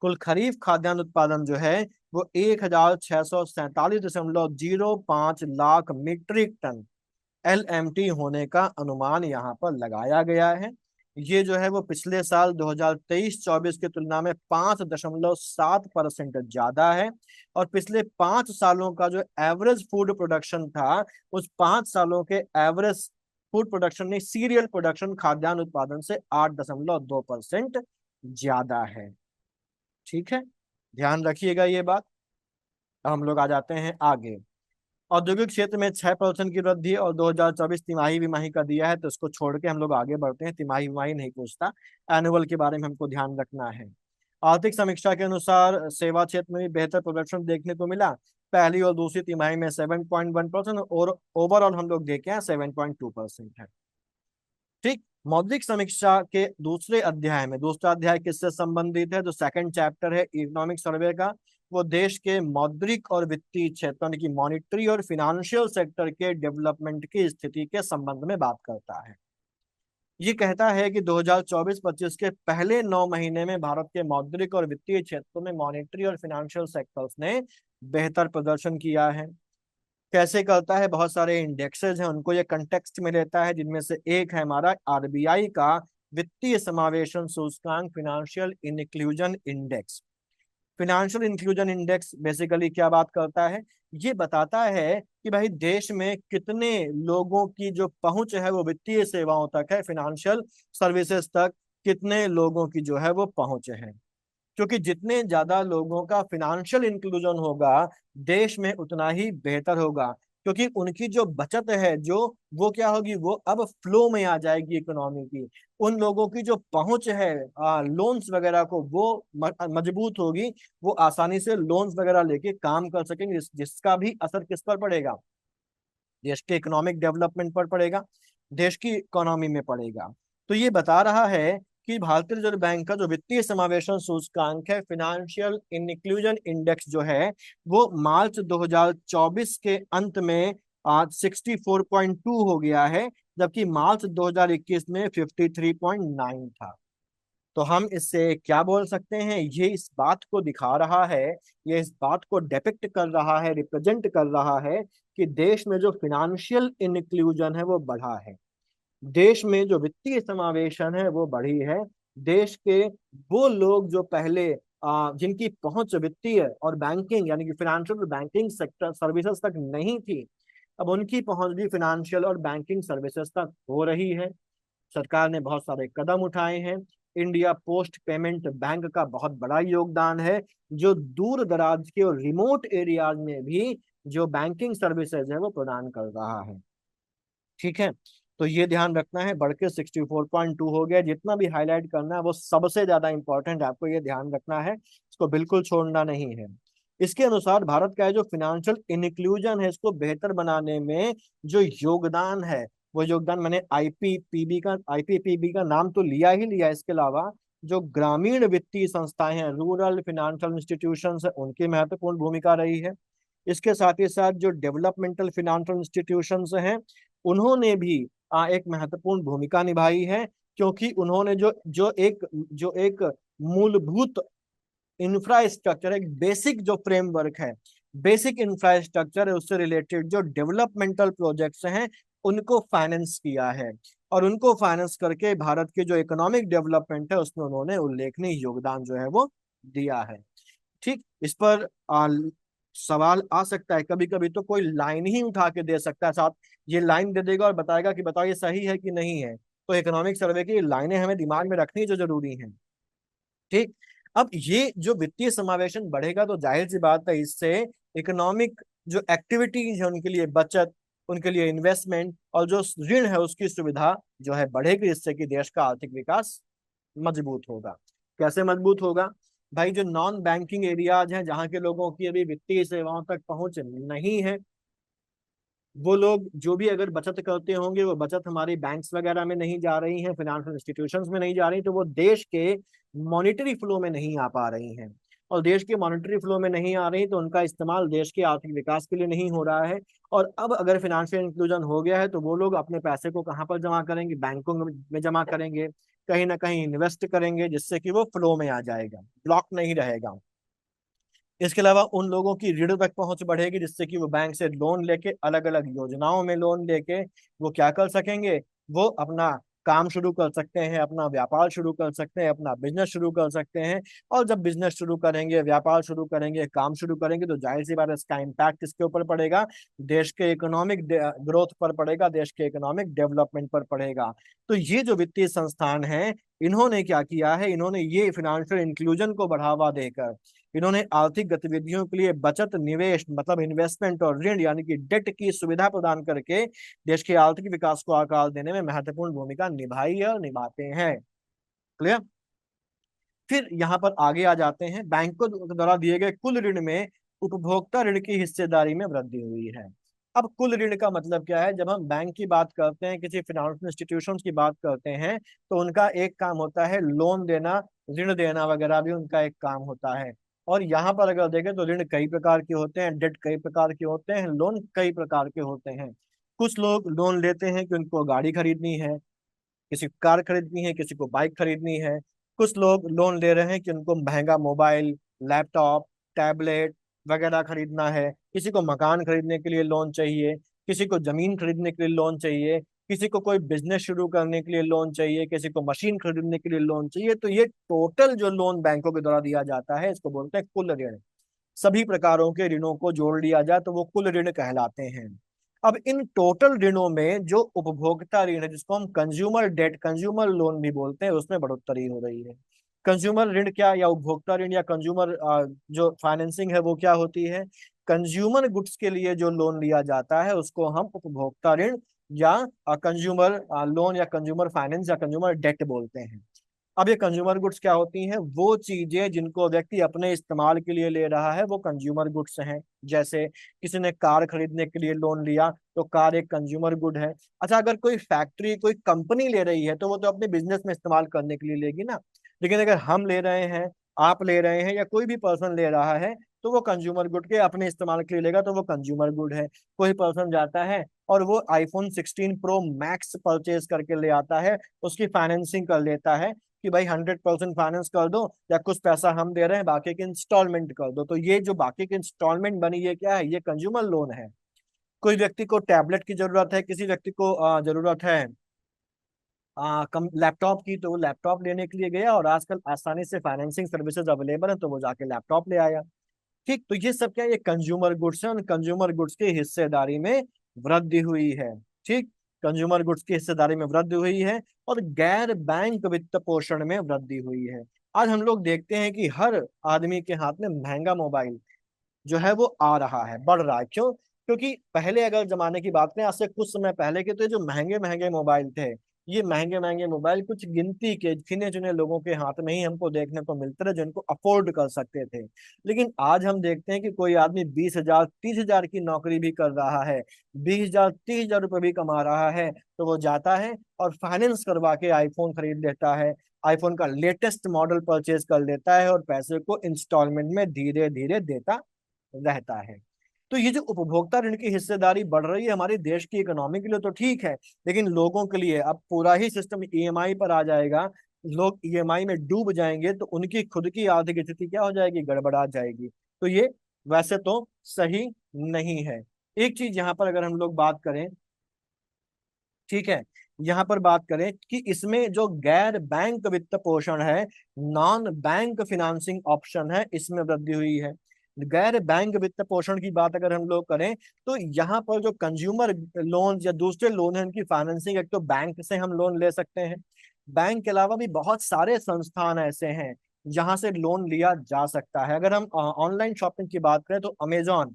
कुल खरीफ खाद्यान्न उत्पादन जो है वो 1647.05 लाख मीट्रिक टन LMT होने का अनुमान यहाँ पर लगाया गया है। ये जो है वो पिछले साल 2023-24 की तुलना में 5.7% ज्यादा है। और पिछले 5 सालों का जो एवरेज फूड प्रोडक्शन था, उस 5 सालों के एवरेज फूड प्रोडक्शन ने सीरियल प्रोडक्शन खाद्यान्न उत्पादन से 8.2% ज्यादा है। ठीक है, ध्यान रखिएगा ये बात। अब हम लोग आ जाते हैं आगे। औद्योगिक क्षेत्र में 6% की वृद्धि और 2024 तिमाही विमाही का दिया है, तो इसको छोड़ के हम लोग आगे बढ़ते हैं। तिमाही विमाही नहीं पूछता, एनुअल के बारे में हमको ध्यान रखना है। आर्थिक समीक्षा के अनुसार सेवा क्षेत्र में भी बेहतर प्रदर्शन देखने को मिला। पहली और दूसरी तिमाही में 7.1% और ओवरऑल हम लोग देखे हैं 7.2% है। ठीक, मौद्रिक समीक्षा के दूसरे अध्याय में, दूसरा अध्याय किससे संबंधित है, जो सेकंड चैप्टर है इकोनॉमिक सर्वे का, वो देश के मौद्रिक और वित्तीय क्षेत्र यानी कि मॉनिटरी और फिनेंशियल सेक्टर के डेवलपमेंट की स्थिति के संबंध में बात करता है। ये कहता है कि 2024-25 के पहले 9 महीने में भारत के मौद्रिक और वित्तीय क्षेत्रों में मॉनिटरी और फिनेंशियल सेक्टर्स ने बेहतर प्रदर्शन किया है। कैसे करता है, बहुत सारे इंडेक्सेस हैं, उनको ये कंटेक्स्ट में लेता है, जिनमें से एक है हमारा आरबीआई का वित्तीय समावेशन सूचकांक, financial inclusion index. Financial inclusion index basically क्या बात करता है, ये बताता है कि भाई देश में कितने लोगों की जो पहुंच है वो वित्तीय सेवाओं तक है, फिनेंशियल सर्विसेज तक कितने लोगों की जो है वो पहुंच है। क्योंकि जितने ज्यादा लोगों का फिनेंशियल इंक्लूजन होगा देश में उतना ही बेहतर होगा, क्योंकि उनकी जो बचत है जो वो क्या होगी, वो अब फ्लो में आ जाएगी इकोनॉमी की। उन लोगों की जो पहुंच है लोन्स वगैरह को, वो मजबूत होगी। वो आसानी से लोन्स वगैरह लेके काम कर सकेंगे, जिसका भी असर किस पर पड़ेगा, देश के इकोनॉमिक डेवलपमेंट पर पड़ेगा, देश की इकोनॉमी में पड़ेगा। तो ये बता रहा है कि भारतीय रिजर्व बैंक का जो वित्तीय समावेशन सूचकांक है, फाइनेंशियल इंक्लूजन इंडेक्स जो है, वो मार्च 2024 के अंत में आज 64.2 हो गया है, जबकि मार्च 2021 में 53.9 था। तो हम इससे क्या बोल सकते हैं, ये इस बात को दिखा रहा है, ये इस बात को डिपिक्ट कर रहा है, रिप्रेजेंट कर रहा है कि देश में जो फिनेंशियल इंक्लूजन है वो बढ़ा है, देश में जो वित्तीय समावेशन है वो बढ़ी है। देश के वो लोग जो पहले जिनकी पहुंच वित्तीय और बैंकिंग यानी कि फाइनेंशियल बैंकिंग सेक्टर सर्विसेज तक नहीं थी, अब उनकी पहुंच भी फाइनेंशियल और बैंकिंग सर्विसेज तक हो रही है। सरकार ने बहुत सारे कदम उठाए हैं। इंडिया पोस्ट पेमेंट बैंक का बहुत बड़ा योगदान है, जो दूर दराज के और रिमोट एरियाज में भी जो बैंकिंग सर्विसेज है वो प्रदान कर रहा है। ठीक है, तो ये ध्यान रखना है, बढ़ के 64.2 हो गया। जितना भी हाईलाइट करना है वो सबसे ज्यादा इंपॉर्टेंट है, आपको ये ध्यान रखना है, इसको बिल्कुल छोड़ना नहीं है। इसके अनुसार भारत का जो फिनेंशियल इंक्लूजन है इसको बेहतर बनाने में जो योगदान है, वो योगदान मैंने आईपीपीबी का नाम तो लिया ही लिया, इसके अलावा जो ग्रामीण वित्तीय संस्थाएं हैं, रूरल फाइनेंशियल इंस्टीट्यूशंस है, उनकी महत्वपूर्ण भूमिका रही है। इसके साथ ही साथ जो डेवलपमेंटल फाइनेंशियल इंस्टीट्यूशंस हैं, उन्होंने भी एक महत्वपूर्ण भूमिका निभाई है, क्योंकि उन्होंने जो एक मूलभूत इंफ्रास्ट्रक्चर, एक बेसिक जो फ्रेमवर्क है, बेसिक इंफ्रास्ट्रक्चर है, उससे रिलेटेड जो डेवलपमेंटल प्रोजेक्ट्स हैं उनको फाइनेंस किया है, और उनको फाइनेंस करके भारत के जो इकोनॉमिक डेवलपमेंट है उसमें उन्होंने उल्लेखनीय योगदान जो है वो दिया है। ठीक, इस पर सवाल आ सकता है कभी कभी, तो कोई लाइन ही उठा के दे सकता है साथ, ये लाइन दे देगा और बताएगा कि बताओ ये सही है कि नहीं है। तो इकोनॉमिक सर्वे की लाइनें हमें दिमाग में रखनी जो जरूरी है। ठीक, अब ये जो वित्तीय समावेशन बढ़ेगा तो जाहिर सी बात है इससे इकोनॉमिक जो एक्टिविटीज है उनके लिए बचत, उनके लिए इन्वेस्टमेंट और जो ऋण है उसकी सुविधा जो है बढ़ेगी, जिससे कि देश का आर्थिक विकास मजबूत होगा। कैसे मजबूत होगा भाई, जो नॉन बैंकिंग एरियाज हैं जहाँ के लोगों की अभी वित्तीय सेवाओं तक पहुंच नहीं है, वो लोग जो भी अगर बचत करते होंगे वो बचत हमारी बैंक्स वगैरह में नहीं जा रही हैं, फाइनेंशियल इंस्टीट्यूशंस में नहीं जा रही, तो वो देश के मॉनिटरी फ्लो में नहीं आ पा रही हैं। और देश के मॉनिटरी फ्लो में नहीं आ रही तो उनका इस्तेमाल देश के आर्थिक विकास के लिए नहीं हो रहा है। और अब अगर फाइनेंशियल इंक्लूजन हो गया है तो वो लोग अपने पैसे को कहाँ पर जमा करेंगे, बैंकों में जमा करेंगे, कहीं ना कहीं इन्वेस्ट करेंगे, जिससे कि वो फ्लो में आ जाएगा, ब्लॉक नहीं रहेगा। इसके अलावा उन लोगों की ऋण तक पहुंच बढ़ेगी, जिससे कि वो बैंक से लोन लेके, अलग अलग योजनाओं में लोन लेके वो क्या कर सकेंगे, वो अपना काम शुरू कर सकते हैं, अपना व्यापार शुरू कर सकते हैं, अपना बिजनेस शुरू कर सकते हैं। और जब बिजनेस शुरू करेंगे, व्यापार शुरू करेंगे, काम शुरू करेंगे, तो जाहिर सी बात है इसका इम्पैक्ट किसके ऊपर पड़ेगा, देश के इकोनॉमिक ग्रोथ पर पड़ेगा, देश के इकोनॉमिक डेवलपमेंट पर पड़ेगा। तो ये जो वित्तीय संस्थान है, इन्होंने क्या किया है, इन्होंने ये फिनेंशियल इंक्लूजन को बढ़ावा देकर इन्होंने आर्थिक गतिविधियों के लिए बचत, निवेश मतलब इन्वेस्टमेंट और ऋण यानी कि डेट की सुविधा प्रदान करके देश के आर्थिक विकास को आकार देने में महत्वपूर्ण भूमिका निभाई है और निभाते हैं। क्लियर। फिर यहाँ पर आगे आ जाते हैं, बैंकों द्वारा दिए गए कुल ऋण में उपभोक्ता ऋण की हिस्सेदारी में वृद्धि हुई है। अब कुल ऋण का मतलब क्या है, जब हम बैंक की बात करते हैं, किसी फाइनेंशियल इंस्टीट्यूशंस की बात करते हैं, तो उनका एक काम होता है लोन देना, ऋण देना वगैरह भी उनका एक काम होता है। और यहाँ पर अगर देखें तो ऋण कई प्रकार के होते हैं, डेट कई प्रकार के होते हैं, लोन कई प्रकार के होते हैं। कुछ लोग लोन लेते हैं कि उनको गाड़ी खरीदनी है, किसी को कार खरीदनी है, किसी को बाइक खरीदनी है। कुछ लोग लोन ले रहे हैं कि उनको महंगा मोबाइल, लैपटॉप, टैबलेट वगैरह खरीदना है, किसी को मकान खरीदने के लिए लोन चाहिए, किसी को जमीन खरीदने के लिए लोन चाहिए, किसी को कोई बिजनेस शुरू करने के लिए लोन चाहिए, किसी को मशीन खरीदने के लिए लोन चाहिए। तो ये टोटल जो लोन बैंकों के द्वारा दिया जाता है इसको बोलते हैं कुल ऋण। सभी प्रकारों के ऋणों को जोड़ लिया जाए तो वो कुल ऋण कहलाते हैं। अब इन टोटल ऋणों में जो उपभोक्ता ऋण है, जिसको हम कंज्यूमर डेट, कंज्यूमर लोन भी बोलते हैं, उसमें बढ़ोतरी हो रही है। कंज्यूमर ऋण क्या, या उपभोक्ता ऋण, या कंज्यूमर जो फाइनेंसिंग है वो क्या होती है? कंज्यूमर गुड्स के लिए जो लोन लिया जाता है उसको हम उपभोक्ता ऋण या कंज्यूमर लोन या कंज्यूमर फाइनेंस या कंज्यूमर डेट बोलते हैं। अब ये कंज्यूमर गुड्स क्या होती हैं? वो चीजें जिनको व्यक्ति अपने इस्तेमाल के लिए ले रहा है वो कंज्यूमर गुड्स हैं। जैसे किसी ने कार खरीदने के लिए लोन लिया तो कार एक कंज्यूमर गुड है। अच्छा, अगर कोई फैक्ट्री कोई कंपनी ले रही है तो वो तो अपने बिजनेस में इस्तेमाल करने के लिए लेगी ना। लेकिन अगर हम ले रहे हैं, आप ले रहे हैं, या कोई भी पर्सन ले रहा है तो वो कंज्यूमर गुड के अपने इस्तेमाल के लिए लेगा तो वो कंज्यूमर गुड है। कोई पर्सन जाता है और वो आईफोन 16 प्रो मैक्स परचेज करके ले आता है, उसकी फाइनेंसिंग कर लेता है कि भाई 100% फाइनेंस कर दो, या कुछ पैसा हम दे रहे हैं बाकी की इंस्टॉलमेंट कर दो, तो ये जो बाकी की इंस्टॉलमेंट बनी ये क्या है? ये कंज्यूमर लोन है। कोई व्यक्ति को टैबलेट की जरूरत है, किसी व्यक्ति को जरूरत है कम लैपटॉप की, तो वो लैपटॉप लेने के लिए गया और आजकल आसानी से फाइनेंसिंग सर्विसेज अवेलेबल है तो वो जाके लैपटॉप ले आया। ठीक, तो ये सब क्या है? ये कंज्यूमर गुड्स है, और कंज्यूमर गुड्स की हिस्सेदारी में वृद्धि हुई है। ठीक, कंज्यूमर गुड्स की हिस्सेदारी में वृद्धि हुई है और गैर बैंक वित्त पोषण में वृद्धि हुई है। आज हम लोग देखते हैं कि हर आदमी के हाथ में महंगा मोबाइल जो है वो आ रहा है, बढ़ रहा है। क्यों? क्योंकि पहले अगर जमाने की बात करें, आज से कुछ समय पहले के, तो जो महंगे महंगे मोबाइल थे, ये महंगे महंगे मोबाइल कुछ गिनती के गिने चुने लोगों के हाथ में ही हमको देखने को मिलते थे जिनको अफोर्ड कर सकते थे। लेकिन आज हम देखते हैं कि कोई आदमी 20,000 30,000 की नौकरी भी कर रहा है, 20,000 30,000 रुपये भी कमा रहा है, तो वो जाता है और फाइनेंस करवा के आईफोन खरीद लेता है, आईफोन का लेटेस्ट मॉडल परचेज कर लेता है और पैसे को इंस्टॉलमेंट में धीरे धीरे देता रहता है। तो ये जो उपभोक्ता ऋण की हिस्सेदारी बढ़ रही है हमारे देश की इकोनॉमी के लिए तो ठीक है, लेकिन लोगों के लिए अब पूरा ही सिस्टम ईएमआई पर आ जाएगा, लोग ईएमआई में डूब जाएंगे तो उनकी खुद की आर्थिक स्थिति क्या हो जाएगी? गड़बड़ा जाएगी। तो ये वैसे तो सही नहीं है। एक चीज यहाँ पर अगर हम लोग बात करें, ठीक है, यहाँ पर बात करें कि इसमें जो गैर बैंक वित्त पोषण है, नॉन बैंक फिनांसिंग ऑप्शन है, इसमें वृद्धि हुई है। गैर बैंक वित्त पोषण की बात अगर हम लोग करें तो यहाँ पर जो कंज्यूमर लोन या दूसरे लोन है उनकी फाइनेंसिंग, एक तो बैंक से हम लोन ले सकते हैं, बैंक के अलावा भी बहुत सारे संस्थान ऐसे हैं जहां से लोन लिया जा सकता है। अगर हम ऑनलाइन शॉपिंग की बात करें तो अमेजॉन,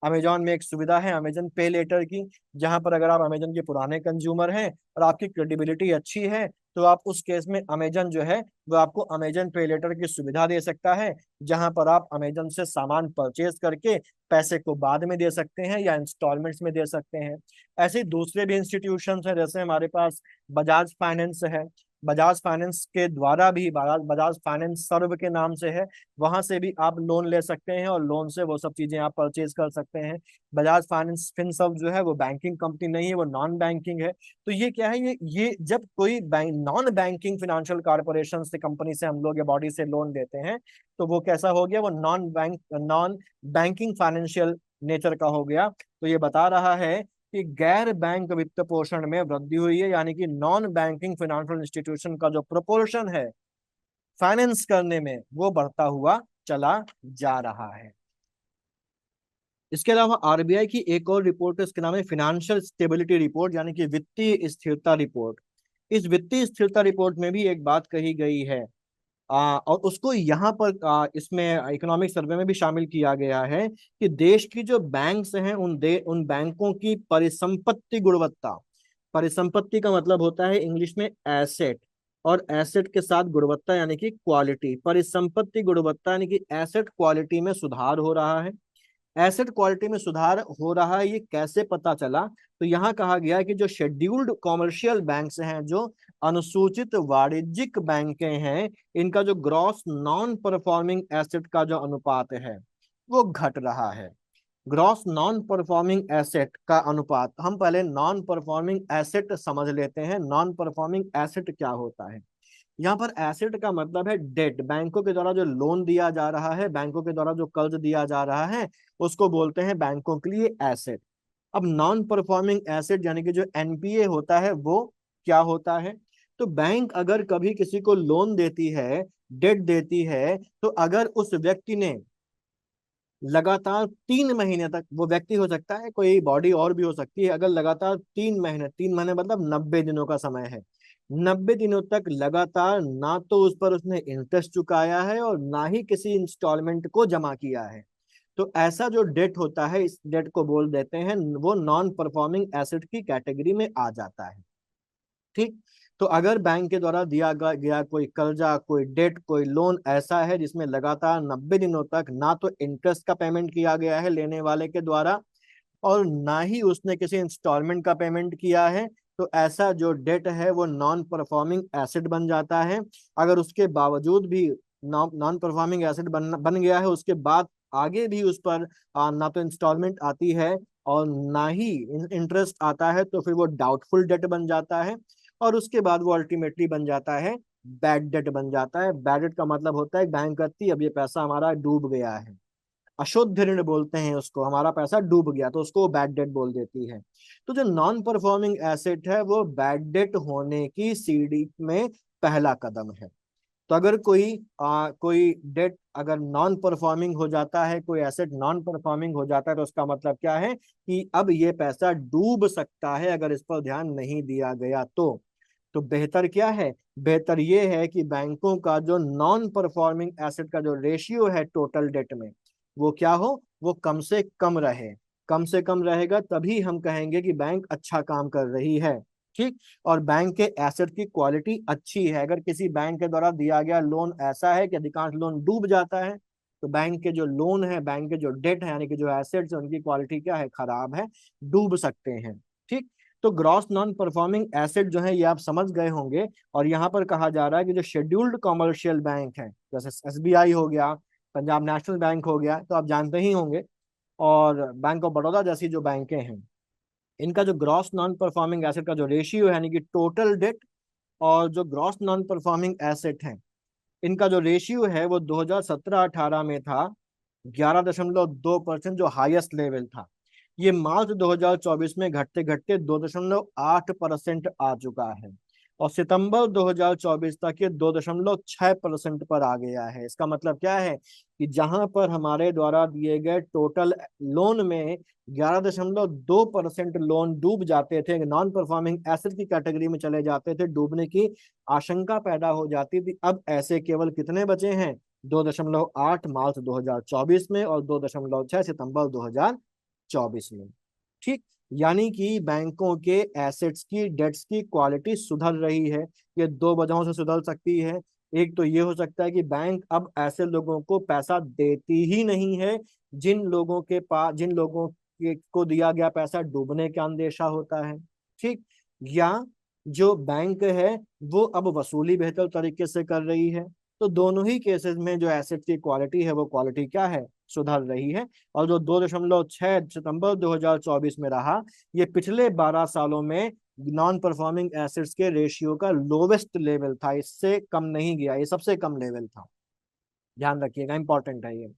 अमेजॉन में एक सुविधा है अमेजन पे लेटर की, जहां पर अगर आप अमेजन के पुराने कंज्यूमर हैं और आपकी क्रेडिबिलिटी अच्छी है तो आप उस केस में अमेजन जो है वो आपको अमेजन पे लेटर की सुविधा दे सकता है, जहां पर आप अमेजन से सामान परचेज करके पैसे को बाद में दे सकते हैं या इंस्टॉलमेंट्स में दे सकते हैं। ऐसे ही दूसरे भी इंस्टीट्यूशंस हैं, जैसे हमारे पास बजाज फाइनेंस है, बजाज फाइनेंस के द्वारा भी, बजाज बजाज फाइनेंस सर्व के नाम से है, वहां से भी आप लोन ले सकते हैं और लोन से वो सब चीजें आप परचेज कर सकते हैं। बजाज फाइनेंस फिनसर्व जो है वो बैंकिंग कंपनी नहीं है, वो नॉन बैंकिंग है। तो ये क्या है? ये जब कोई bank non banking financial corporation से, कंपनी से हम लोग या बॉडी से लोन लेते हैं तो वो कैसा हो गया? वो नॉन बैंकिंग फाइनेंशियल नेचर का हो गया। तो ये बता रहा है कि गैर बैंक वित्त पोषण में वृद्धि हुई है, यानी कि नॉन बैंकिंग फाइनेंशियल इंस्टीट्यूशन का जो प्रोपोर्शन है फाइनेंस करने में वो बढ़ता हुआ चला जा रहा है। इसके अलावा आरबीआई की एक और रिपोर्ट है, उसके नाम है फाइनेंशियल स्टेबिलिटी रिपोर्ट, यानी कि वित्तीय स्थिरता रिपोर्ट। इस वित्तीय स्थिरता रिपोर्ट में भी एक बात कही गई है, और उसको यहाँ पर इसमें इकोनॉमिक सर्वे में भी शामिल किया गया है कि देश की जो बैंक्स हैं उन बैंकों की परिसंपत्ति गुणवत्ता, परिसंपत्ति का मतलब होता है इंग्लिश में एसेट, और एसेट के साथ गुणवत्ता यानी कि क्वालिटी, परिसंपत्ति गुणवत्ता यानी कि एसेट क्वालिटी में सुधार हो रहा है। एसेट क्वालिटी में सुधार हो रहा है, ये कैसे पता चला? तो यहाँ कहा गया है कि जो शेड्यूल्ड कॉमर्शियल बैंक्स हैं, जो अनुसूचित वाणिज्यिक बैंकें हैं, इनका जो ग्रॉस नॉन परफॉर्मिंग एसेट का जो अनुपात है वो घट रहा है। ग्रॉस नॉन परफॉर्मिंग एसेट का अनुपात, हम पहले नॉन परफॉर्मिंग एसेट समझ लेते हैं। नॉन परफॉर्मिंग एसेट क्या होता है? यहाँ पर एसेट का मतलब है डेट, बैंकों के द्वारा जो लोन दिया जा रहा है, बैंकों के द्वारा जो कर्ज दिया जा रहा है, उसको बोलते हैं बैंकों के लिए एसेट। अब नॉन परफॉर्मिंग एसेट यानी कि जो एनपीए होता है वो क्या होता है? तो बैंक अगर कभी किसी को लोन देती है, डेट देती है, तो अगर उस व्यक्ति ने लगातार 3 महीने तक, वो व्यक्ति हो सकता है कोई बॉडी और भी हो सकती है, अगर लगातार 3 महीने, 3 महीने मतलब 90 दिनों का समय है, 90 दिनों तक लगातार ना तो उस पर उसने इंटरेस्ट चुकाया है और ना ही किसी इंस्टॉलमेंट को जमा किया है, तो ऐसा जो डेट होता है, इस डेट को बोल देते हैं, वो नॉन परफॉर्मिंग एसेट की कैटेगरी में आ जाता है। ठीक। तो अगर बैंक के द्वारा दिया गया कोई कर्जा, कोई डेट, कोई लोन ऐसा है जिसमें लगातार 90 दिनों तक ना तो इंटरेस्ट का पेमेंट किया गया है लेने वाले के द्वारा और ना ही उसने किसी इंस्टॉलमेंट का पेमेंट किया है, तो ऐसा जो डेट है वो नॉन परफॉर्मिंग एसेट बन जाता है। अगर उसके बावजूद भी नॉन परफॉर्मिंग एसेट बन गया है, उसके बाद आगे भी उस पर ना तो इंस्टॉलमेंट आती है और ना ही इंटरेस्ट आता है, तो फिर वो डाउटफुल डेट बन जाता है और उसके बाद वो अल्टीमेटली बन जाता है बैड डेट बन जाता है। बैड डेट का मतलब होता है बैंक करती अब ये पैसा हमारा डूब गया है, अशुद्ध ऋण बोलते हैं उसको, हमारा पैसा डूब गया तो उसको बैड डेट बोल देती है। तो जो नॉन परफॉर्मिंग एसेट है वो बैड डेट होने की सीढ़ी में पहला कदम है। तो अगर कोई डेट अगर नॉन परफॉर्मिंग हो जाता है, कोई एसेट नॉन परफॉर्मिंग हो जाता है, तो उसका मतलब क्या है कि अब ये पैसा डूब सकता है अगर इस पर ध्यान नहीं दिया गया तो बेहतर क्या है, बेहतर ये है कि बैंकों का जो नॉन परफॉर्मिंग एसेट का जो रेशियो है टोटल डेट में, वो क्या हो, वो कम से कम रहे। कम से कम रहेगा तभी हम कहेंगे कि बैंक अच्छा काम कर रही है। ठीक। और बैंक के एसेट की क्वालिटी अच्छी है। अगर किसी बैंक के द्वारा दिया गया लोन ऐसा है कि अधिकांश लोन डूब जाता है, तो बैंक के जो लोन है, बैंक के जो डेट है, यानी कि जो एसेट्स है, उनकी क्वालिटी क्या है, खराब है, डूब सकते हैं। ठीक। तो ग्रॉस नॉन परफॉर्मिंग एसेट जो है ये आप समझ गए होंगे। और यहाँ पर कहा जा रहा है कि जो शेड्यूल्ड कॉमर्शियल बैंक है, जैसे एसबीआई हो गया, पंजाब नेशनल बैंक हो गया, तो आप जानते ही होंगे, और बैंक ऑफ बड़ौदा जैसी जो बैंकें हैं, इनका जो ग्रॉस नॉन परफॉर्मिंग एसेट का जो रेशियो है, यानी कि टोटल डेट और जो ग्रॉस नॉन परफॉर्मिंग एसेट है, इनका जो रेशियो है वो 2017-18 में था 11.2%, जो हाईएस्ट लेवल था। ये मार्च 2024 में घटते घटते 2.8% आ चुका है और सितंबर 2024 तक ये 2.6% पर आ गया है। इसका मतलब क्या है कि जहां पर हमारे द्वारा दिए गए टोटल लोन में 11.2% लोन डूब जाते थे, नॉन परफॉर्मिंग एसेट की कैटेगरी में चले जाते थे, डूबने की आशंका पैदा हो जाती थी, अब ऐसे केवल कितने बचे हैं, 2.8 मार्च 2024 में और 2.6 सितंबर 2024 में। ठीक। यानी कि बैंकों के एसेट्स की, डेट्स की क्वालिटी सुधर रही है। ये दो वजहों से सुधर सकती है। एक तो ये हो सकता है कि बैंक अब ऐसे लोगों को पैसा देती ही नहीं है जिन लोगों के को दिया गया पैसा डूबने का अंदेशा होता है। ठीक। या जो बैंक है वो अब वसूली बेहतर तरीके से कर रही है। तो दोनों ही केसेस में जो एसेट की क्वालिटी है वो क्वालिटी क्या है, सुधर रही है। और जो 2.6 सितंबर 2024 में रहा, ये पिछले 12 सालों में नॉन परफॉर्मिंग एसेट्स के रेशियो का लोवेस्ट लेवल था, इससे कम नहीं गया, ये सबसे कम लेवल था। ध्यान रखिएगा, इंपॉर्टेंट है ये।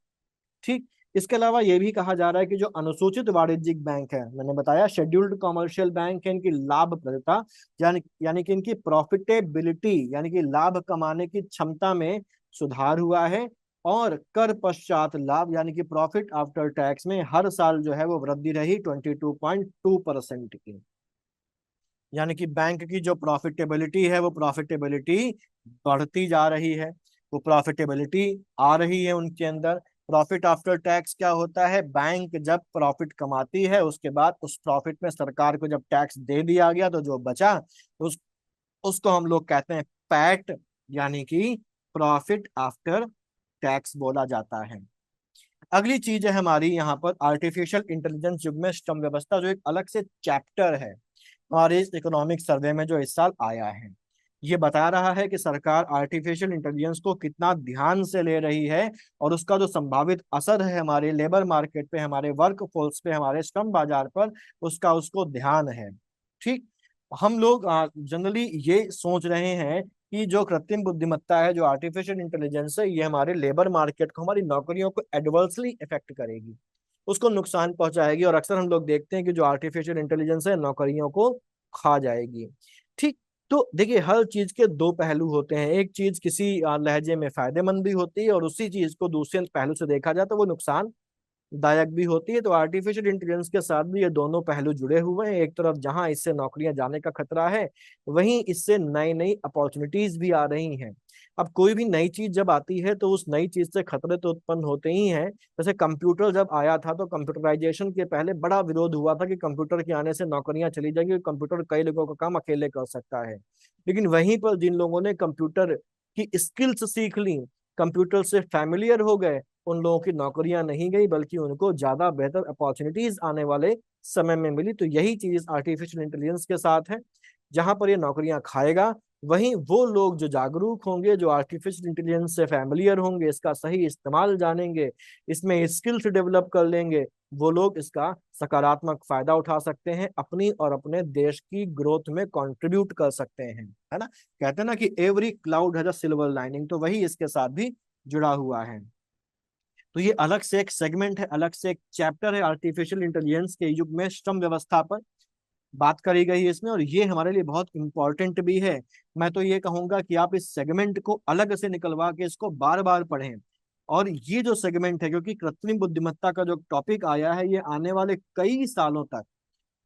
ठीक। इसके अलावा ये भी कहा जा रहा है कि जो अनुसूचित वाणिज्यिक बैंक है, मैंने बताया शेड्यूल्ड कॉमर्शियल बैंक है, इनकी लाभप्रदता यानी कि इनकी प्रॉफिटेबिलिटी, यानी कि लाभ कमाने की क्षमता में सुधार हुआ है। और कर पश्चात लाभ यानी कि प्रॉफिट आफ्टर टैक्स में हर साल जो है वो वृद्धि रही 22.2% की। यानी कि बैंक की जो प्रॉफिटेबिलिटी है वो प्रॉफिटेबिलिटी बढ़ती जा रही है, वो प्रॉफिटेबिलिटी आ रही है उनके अंदर। प्रॉफिट आफ्टर टैक्स क्या होता है, बैंक जब प्रॉफिट कमाती है उसके बाद उस प्रॉफिट में सरकार को जब टैक्स दे दिया गया तो जो बचा उसको हम लोग कहते हैं पैट, यानी कि प्रॉफिट आफ्टर टैक्स बोला जाता है। अगली चीज है हमारी यहाँ पर आर्टिफिशियल इंटेलिजेंस युग में श्रम व्यवस्था, जो एक अलग से चैप्टर है हमारे इस इकोनॉमिक सर्वे में जो इस साल आया है। ये बता रहा है कि सरकार आर्टिफिशियल इंटेलिजेंस को कितना ध्यान से ले रही है और उसका जो संभावित असर है हमारे लेबर मार्केट पे, हमारे वर्क फोर्स पे, हमारे श्रम बाजार पर, उसका उसको ध्यान है। ठीक। हम लोग जनरली ये सोच रहे हैं कि जो कृत्रिम बुद्धिमत्ता है, जो आर्टिफिशियल इंटेलिजेंस है, ये हमारे लेबर मार्केट को, हमारी नौकरियों को एडवर्सली इफेक्ट करेगी, उसको नुकसान पहुंचाएगी। और अक्सर हम लोग देखते हैं कि जो आर्टिफिशियल इंटेलिजेंस है नौकरियों को खा जाएगी। ठीक। तो देखिए, हर चीज के दो पहलू होते हैं। एक चीज किसी लहजे में फायदेमंद भी होती है और उसी चीज को दूसरे पहलू से देखा जाए तो वो नुकसान दायक भी होती है। तो आर्टिफिशियल इंटेलिजेंस के साथ भी ये दोनों पहलू जुड़े हुए हैं। एक तरफ जहां इससे नौकरियां जाने का खतरा है, वहीं इससे नई नई अपॉर्चुनिटीज भी आ रही हैं। अब कोई भी नई चीज जब आती है तो उस नई चीज से खतरे तो उत्पन्न होते ही हैं। जैसे कंप्यूटर जब आया था तो कंप्यूटराइजेशन के पहले बड़ा विरोध हुआ था कि कंप्यूटर के आने से नौकरियां चली जाएंगी, कंप्यूटर कई लोगों का काम अकेले कर सकता है। लेकिन वहीं पर जिन लोगों ने कंप्यूटर की स्किल्स सीख ली, कंप्यूटर से फैमिलियर हो गए, उन लोगों की नौकरियां नहीं गई, बल्कि उनको ज्यादा बेहतर अपॉर्चुनिटीज आने वाले समय में मिली। तो यही चीज आर्टिफिशियल इंटेलिजेंस के साथ है। जहां पर ये नौकरियां खाएगा, वहीं वो लोग जो जागरूक होंगे, जो आर्टिफिशियल इंटेलिजेंस से फैमिलियर होंगे, इसका सही इस्तेमाल जानेंगे, इसमें स्किल्स डेवलप कर लेंगे, वो लोग इसका सकारात्मक फायदा उठा सकते हैं, अपनी और अपने देश की ग्रोथ में कंट्रीब्यूट कर सकते हैं। है ना, कहते हैं ना कि every cloud has a silver lining, तो वही इसके साथ भी जुड़ा हुआ है। तो ये अलग से एक सेगमेंट है, अलग से एक चैप्टर है आर्टिफिशियल इंटेलिजेंस के युग में श्रम व्यवस्था पर बात करी गई है इसमें, और ये हमारे लिए बहुत इंपॉर्टेंट भी है। मैं तो ये कहूंगा कि आप इस सेगमेंट को अलग से निकलवा के इसको बार बार पढ़ें। और ये जो सेगमेंट है, क्योंकि कृत्रिम बुद्धिमत्ता का जो टॉपिक आया है, ये आने वाले कई सालों तक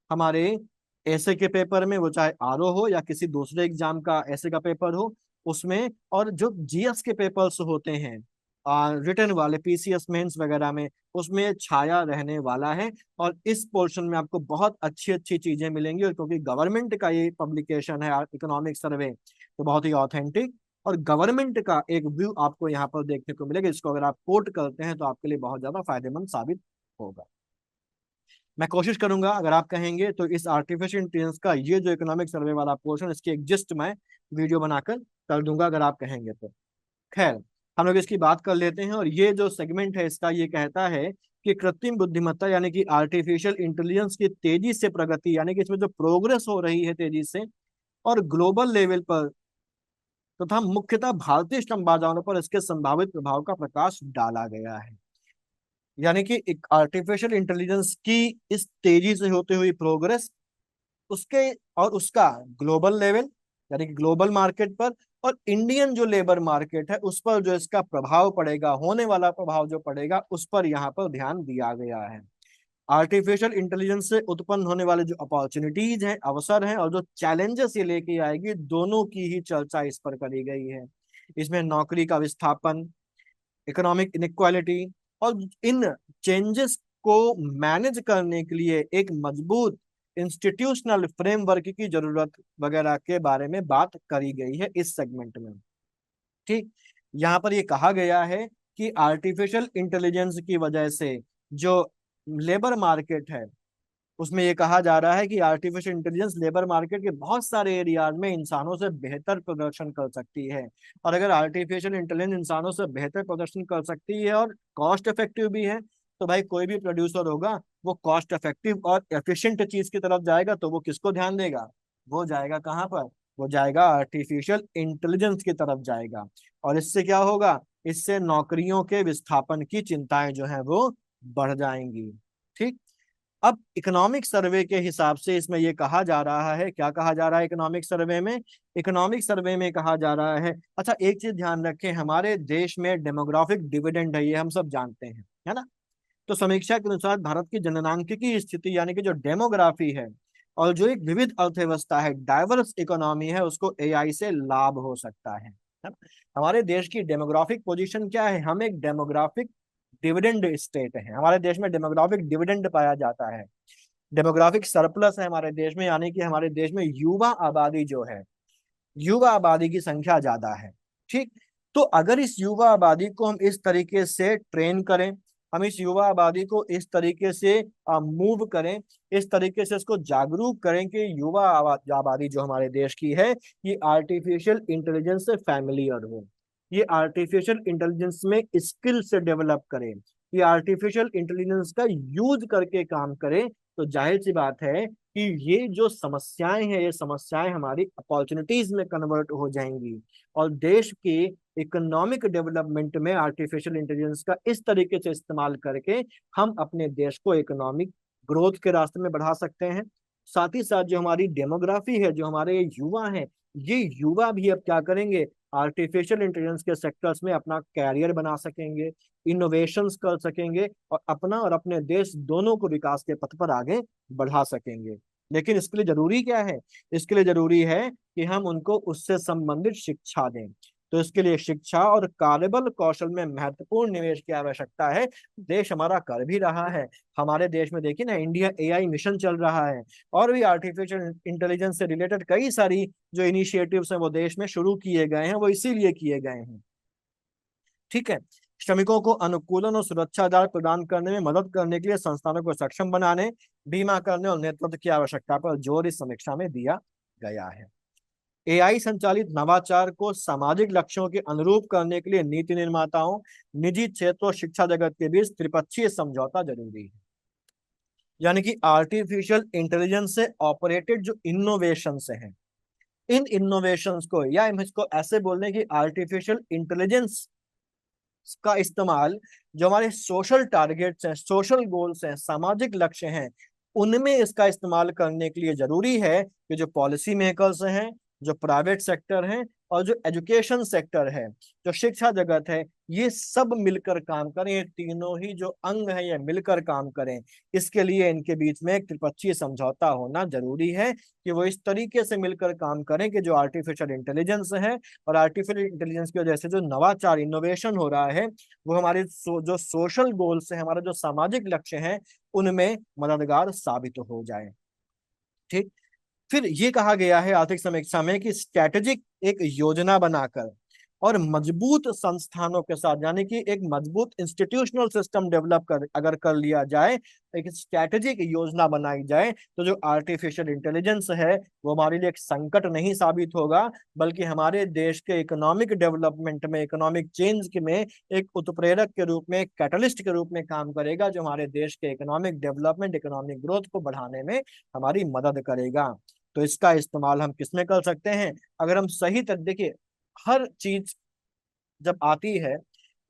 हमारे ऐसे के पेपर में, वो चाहे आरओ हो या किसी दूसरे एग्जाम का ऐसे का पेपर हो, उसमें, और जो जीएस के पेपर्स होते हैं रिटर्न वाले पीसीएस मेंस वगैरह में, उसमें छाया रहने वाला है। और इस पोर्शन में आपको बहुत अच्छी अच्छी चीजें मिलेंगी, और क्योंकि गवर्नमेंट का ये पब्लिकेशन है इकोनॉमिक सर्वे, तो बहुत ही ऑथेंटिक और गवर्नमेंट का एक व्यू आपको यहाँ पर देखने को मिलेगा। इसको अगर आप कोट करते हैं तो आपके लिए बहुत ज्यादा फायदेमंद साबित होगा। मैं कोशिश करूंगा, अगर आप कहेंगे तो इस आर्टिफिशियल इंटेलिजेंस का ये जो इकोनॉमिक सर्वे वाला पोर्शन, इसकी एक जिस्ट मैं वीडियो बनाकर कर दूंगा, अगर आप कहेंगे तो। खैर, हम लोग इसकी बात कर लेते हैं। और ये जो सेगमेंट है इसका, ये कहता है कि कृत्रिम बुद्धिमत्ता यानी कि आर्टिफिशियल इंटेलिजेंस की तेजी से प्रगति, यानी कि इसमें जो प्रोग्रेस हो रही है तेजी से, और ग्लोबल लेवल पर तथा मुख्यतः भारतीय श्रम बाजारों पर इसके संभावित प्रभाव का प्रकाश डाला गया है। यानी कि एक आर्टिफिशियल इंटेलिजेंस की इस तेजी से होते हुई प्रोग्रेस, उसके और उसका ग्लोबल लेवल यानी कि ग्लोबल मार्केट पर, और इंडियन जो लेबर मार्केट है उस पर जो इसका प्रभाव पड़ेगा, होने वाला प्रभाव जो पड़ेगा, उस पर यहाँ पर ध्यान दिया गया है। आर्टिफिशियल इंटेलिजेंस से उत्पन्न होने वाले जो अपॉर्चुनिटीज हैं, अवसर हैं, और जो चैलेंजेस ये लेके आएगी, दोनों की ही चर्चा इस पर करी गई है। इसमें नौकरी का विस्थापन, इकोनॉमिक इनक्वालिटी, और इन चेंजेस को मैनेज करने के लिए एक मजबूत इंस्टीट्यूशनल फ्रेमवर्क की जरूरत वगैरह के बारे में बात करी गई है इस सेगमेंट में। ठीक, यहाँ पर ये कहा गया है कि आर्टिफिशियल इंटेलिजेंस की वजह से जो लेबर मार्केट है, उसमें ये कहा जा रहा है कि आर्टिफिशियल इंटेलिजेंस लेबर मार्केट के बहुत सारे एरियाज में इंसानों से बेहतर प्रदर्शन कर सकती है। और अगर आर्टिफिशियल इंटेलिजेंस इंसानों से बेहतर प्रदर्शन कर सकती है और कॉस्ट इफेक्टिव भी है, तो भाई कोई भी प्रोड्यूसर होगा वो कॉस्ट इफेक्टिव और एफिशिएंट चीज की तरफ जाएगा, तो वो किसको ध्यान देगा? वो जाएगा कहाँ पर? वो जाएगा आर्टिफिशियल इंटेलिजेंस की तरफ जाएगा। और इससे क्या होगा? इससे नौकरियों के विस्थापन की चिंताएं जो है वो बढ़ जाएंगी। ठीक, अब इकोनॉमिक सर्वे के हिसाब से इसमें यह कहा जा रहा है, क्या कहा जा रहा है इकोनॉमिक सर्वे में? इकोनॉमिक सर्वे में कहा जा रहा है, अच्छा एक चीज ध्यान रखें, हमारे देश में डेमोग्राफिक डिविडेंड है, ये हम सब जानते हैं, है ना। तो समीक्षा के अनुसार भारत की जननांकिकी स्थिति यानी कि जो डेमोग्राफी है, और जो एक विविध अर्थव्यवस्था है, डाइवर्स इकोनॉमी है, उसको एआई से लाभ हो सकता है ना? हमारे देश की डेमोग्राफिक पोजीशन क्या है? हम एक डेमोग्राफिक डिविडेंड स्टेट है, हमारे देश में डेमोग्राफिक डिविडेंड पाया जाता है। डेमोग्राफिक सरप्लस है हमारे देश में, यानी कि हमारे देश में युवा आबादी जो है, युवा आबादी की संख्या ज्यादा है। ठीक, तो अगर इस युवा आबादी को हम इस तरीके से ट्रेन करें, हम इस युवा आबादी को इस तरीके से मूव करें, इस तरीके से इसको जागरूक करें कि युवा आबादी जो हमारे देश की है, ये आर्टिफिशियल इंटेलिजेंस से फैमिलियर हो, ये आर्टिफिशियल इंटेलिजेंस में स्किल से डेवलप करें, ये आर्टिफिशियल इंटेलिजेंस का यूज करके काम करें, तो जाहिर सी बात है कि ये जो समस्याएं हैं, ये समस्याएं हमारी अपॉर्चुनिटीज में कन्वर्ट हो जाएंगी। और देश के इकोनॉमिक डेवलपमेंट में आर्टिफिशियल इंटेलिजेंस का इस तरीके से इस्तेमाल करके हम अपने देश को इकोनॉमिक ग्रोथ के रास्ते में बढ़ा सकते हैं। साथ ही साथ जो हमारी डेमोग्राफी है, जो हमारे युवा हैं, ये युवा भी अब क्या करेंगे? आर्टिफिशियल इंटेलिजेंस के सेक्टर्स में अपना कैरियर बना सकेंगे, इनोवेशंस कर सकेंगे और अपना और अपने देश दोनों को विकास के पथ पर आगे बढ़ा सकेंगे। लेकिन इसके लिए जरूरी क्या है? इसके लिए जरूरी है कि हम उनको उससे संबंधित शिक्षा दें। तो इसके लिए शिक्षा और कार्यबल कौशल में महत्वपूर्ण निवेश की आवश्यकता है। देश हमारा कर भी रहा है। हमारे देश में देखिए ना, इंडिया एआई मिशन चल रहा है, और भी आर्टिफिशियल इंटेलिजेंस से रिलेटेड कई सारी जो इनिशिएटिव्स हैं वो देश में शुरू किए गए हैं, वो इसीलिए किए गए हैं। ठीक है। श्रमिकों को अनुकूलन और सुरक्षा आधार प्रदान करने में मदद करने के लिए संस्थानों को सक्षम बनाने, बीमा करने और नेतृत्व की आवश्यकता पर जोर इस समीक्षा में दिया गया है। एआई संचालित नवाचार को सामाजिक लक्ष्यों के अनुरूप करने के लिए नीति निर्माताओं, निजी क्षेत्र और शिक्षा जगत के बीच त्रिपक्षीय समझौता जरूरी है। यानी कि आर्टिफिशियल इंटेलिजेंस से ऑपरेटेड जो इनोवेशंस हैं, इन इनोवेशंस को, या हम इसको ऐसे बोलने की आर्टिफिशियल इंटेलिजेंस का इस्तेमाल जो हमारे सोशल टारगेट्स हैं, सोशल गोल्स हैं, सामाजिक लक्ष्य हैं, उनमें इसका इस्तेमाल करने के लिए जरूरी है कि जो पॉलिसी मेकर्स हैं, जो प्राइवेट सेक्टर हैं और जो एजुकेशन सेक्टर है, जो शिक्षा जगत है, ये सब मिलकर काम करें। ये तीनों ही जो अंग हैं ये मिलकर काम करें। इसके लिए इनके बीच में एक त्रिपक्षीय समझौता होना जरूरी है कि वो इस तरीके से मिलकर काम करें कि जो आर्टिफिशियल इंटेलिजेंस है और आर्टिफिशियल इंटेलिजेंस की वजह से जो नवाचार इनोवेशन हो रहा है वो हमारे जो सोशल गोल्स है, हमारा जो सामाजिक लक्ष्य है, उनमें मददगार साबित हो जाए। ठीक। फिर ये कहा गया है आर्थिक समीक्षा में कि स्ट्रैटेजिक एक योजना बनाकर और मजबूत संस्थानों के साथ, यानी कि एक मजबूत इंस्टीट्यूशनल सिस्टम डेवलप कर अगर कर लिया जाए, एक स्ट्रैटेजिक योजना बनाई जाए, तो जो आर्टिफिशियल इंटेलिजेंस है वो हमारे लिए एक संकट नहीं साबित होगा, बल्कि हमारे देश के इकोनॉमिक डेवलपमेंट में, इकोनॉमिक चेंज में एक उत्प्रेरक के रूप में, एक कैटलिस्ट के रूप में काम करेगा, जो हमारे देश के इकोनॉमिक डेवलपमेंट, इकोनॉमिक ग्रोथ को बढ़ाने में हमारी मदद करेगा। तो इसका इस्तेमाल हम किसमें कर सकते हैं? अगर हम सही तक देखिए, हर चीज जब आती है